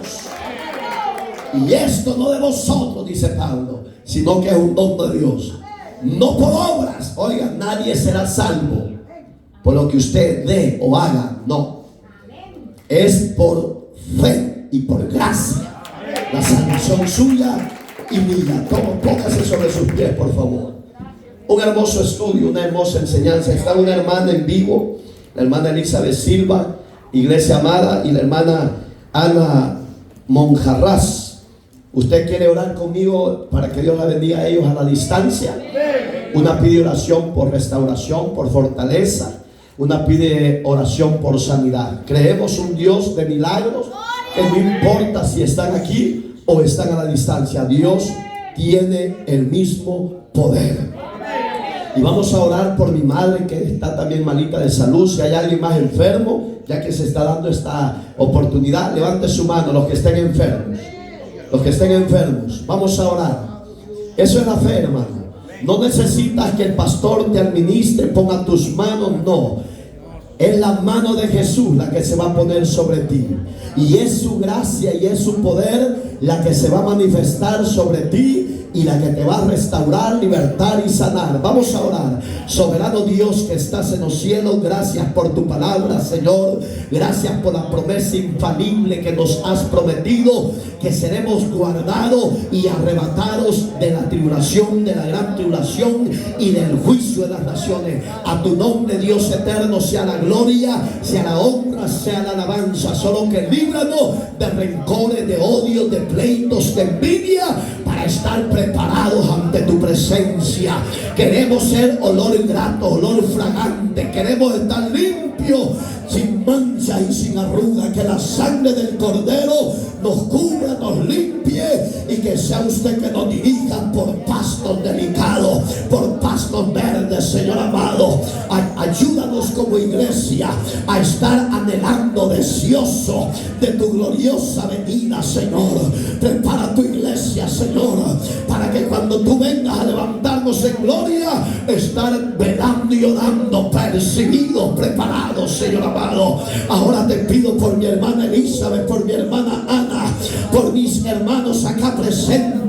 Y esto no de vosotros, dice Pablo, sino que es un don de Dios. No por obras. Oiga, nadie será salvo por lo que usted dé o haga. No. Es por fe y por gracia. La salvación suya y mía. Póngase sobre sus pies, por favor. Un hermoso estudio, una hermosa enseñanza. Está una hermana en vivo, la hermana Elizabeth Silva, Iglesia Amada, y la hermana Ana Monjarraz. ¿Usted quiere orar conmigo para que Dios la bendiga a ellos a la distancia? Una pide oración por restauración, por fortaleza. Una pide oración por sanidad. Creemos un Dios de milagros, que no importa si están aquí o están a la distancia. Dios tiene el mismo poder. Y vamos a orar por mi madre, que está también malita de salud. Si hay alguien más enfermo, ya que se está dando esta oportunidad, levante su mano, los que estén enfermos. Los que estén enfermos, vamos a orar. Eso es la fe, hermano. No necesitas que el pastor te administre, ponga tus manos, no. Es la mano de Jesús la que se va a poner sobre ti. Y es su gracia y es su poder la que se va a manifestar sobre ti y la que te va a restaurar, libertar y sanar. Vamos a orar. Soberano Dios que estás en los cielos, gracias por tu palabra, Señor. Gracias por la promesa infalible que nos has prometido, que seremos guardados y arrebatados de la tribulación, de la gran tribulación y del juicio de las naciones. A tu nombre, Dios eterno, sea la gloria, sea la honra, sea la alabanza. Solo que líbranos de rencores, de odio, de pleitos, de envidia, para estar preparados ante tu presencia. Queremos ser olor grato, olor fragante. Queremos estar limpios, sin mancha y sin arruga. Que la sangre del Cordero nos cubra, nos limpie, y que sea usted que nos dirija por pastos delicados, por pastos verdes, Señor amado. Ayúdanos como iglesia a estar anhelando, deseoso de tu gloriosa venida, Señor. Prepara tu iglesia, Señor, para que cuando tú vengas a levantarnos en gloria, estar velando y orando, percibidos, preparados, Señor amado. Ahora te pido por mi hermana Elizabeth, por mi hermana Ana, por mis hermanos acá presentes,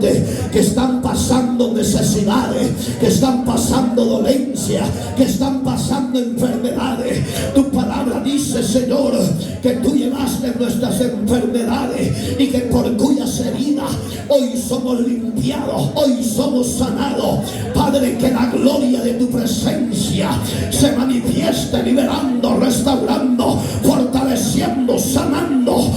que están pasando necesidades, que están pasando dolencia, que están pasando enfermedades. Tu palabra dice, Señor, que tú llevaste nuestras enfermedades y que por cuyas heridas hoy somos limpiados, hoy somos sanados. Padre, que la gloria de tu presencia se manifieste, liberando, restaurando, fortaleciendo, sanando,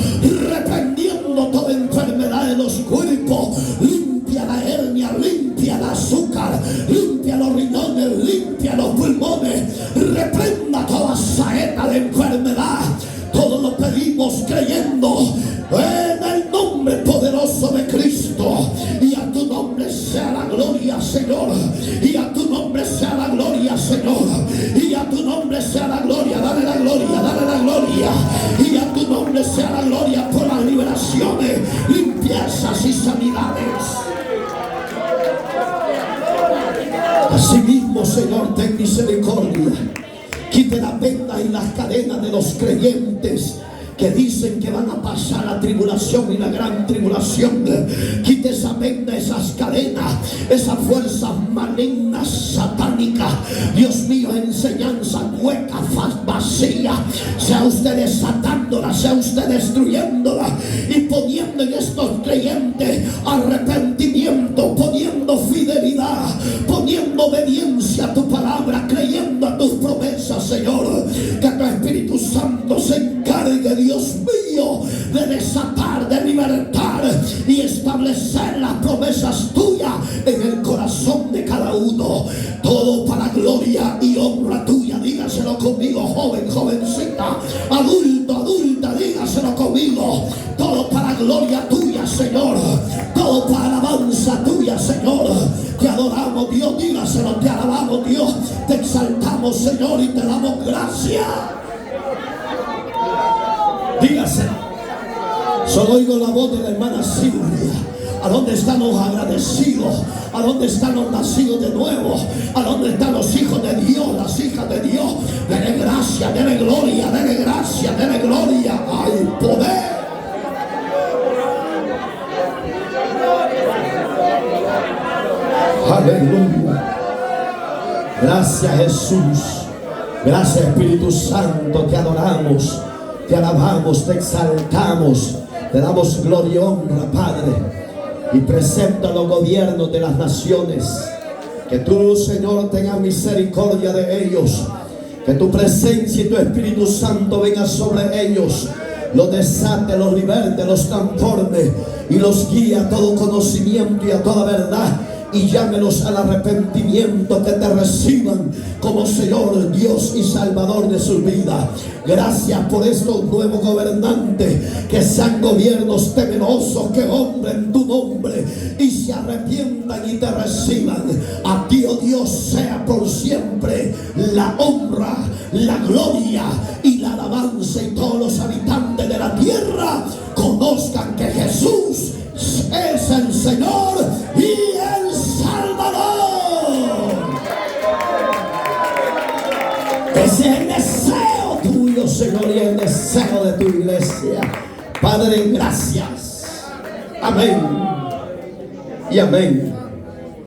reprendiendo toda enfermedad de los cuerpos. Limpia la hernia, limpia el azúcar, limpia los riñones, limpia los pulmones, reprenda toda saeta de enfermedad. Todo lo pedimos creyendo en el nombre poderoso de Cristo. Y a tu nombre sea la gloria, Señor. Y a tu nombre sea la gloria, Señor. Y a tu nombre sea la gloria. Dale la gloria, dale la gloria. Y a tu nombre sea la gloria por las liberaciones, limpiezas y sanidades. Asimismo, Señor, ten misericordia. Quite la venda y las cadenas de los creyentes que dicen que van a pasar la tribulación y la gran tribulación. Quite esa venda, esas cadenas, esas fuerzas malignas, satánicas. Dios mío, enseñanza hueca, vacía. Sea usted desatándola, sea usted destruyéndola y poniendo en estos creyentes arrepentimiento, poniendo fidelidad, poniendo obediencia a tu palabra, creyendo a tus promesas, Señor. Que tu Espíritu Santo se encargue, Dios mío, de desatar, de libertar y establecer las promesas tuyas en el corazón de cada uno. Todo para gloria y honra tuya. Dígaselo conmigo, joven, jovencita, adulto, adulta, dígaselo conmigo. Todo para gloria tuya, Señor. Todo para alabanza tuya, Señor. Te adoramos, Dios, dígaselo. Te alabamos, Dios. Te exaltamos, Señor, y te damos gracias. Dígaselo. Solo oigo la voz de la hermana Silvia. ¿A dónde están los agradecidos? ¿A dónde están los nacidos de nuevo? ¿A dónde están los hijos de Dios, las hijas de Dios? Dele gracia, dele gloria, dele gracia, dele gloria. ¡Hay poder! Aleluya. Gracias, Jesús. Gracias, Espíritu Santo. Te adoramos, te alabamos, te exaltamos, te damos gloria y honra, Padre. Y presenta los gobiernos de las naciones. Que tú, Señor, tengas misericordia de ellos. Que tu presencia y tu Espíritu Santo venga sobre ellos. Los desate, los liberte, los transforme y los guíe a todo conocimiento y a toda verdad. Y llámelos al arrepentimiento, que te reciban como Señor, Dios y Salvador de su vida. Gracias por estos nuevos gobernantes, que sean gobiernos temerosos, que honren tu nombre y se arrepientan y te reciban. A ti, oh Dios, sea por siempre la honra, la gloria y la alabanza, y todos los habitantes de la tierra conozcan que Jesús es el Señor y el Salvador. Ese es el deseo tuyo, Señor, y el deseo de tu iglesia. Padre, gracias. Amén y amén.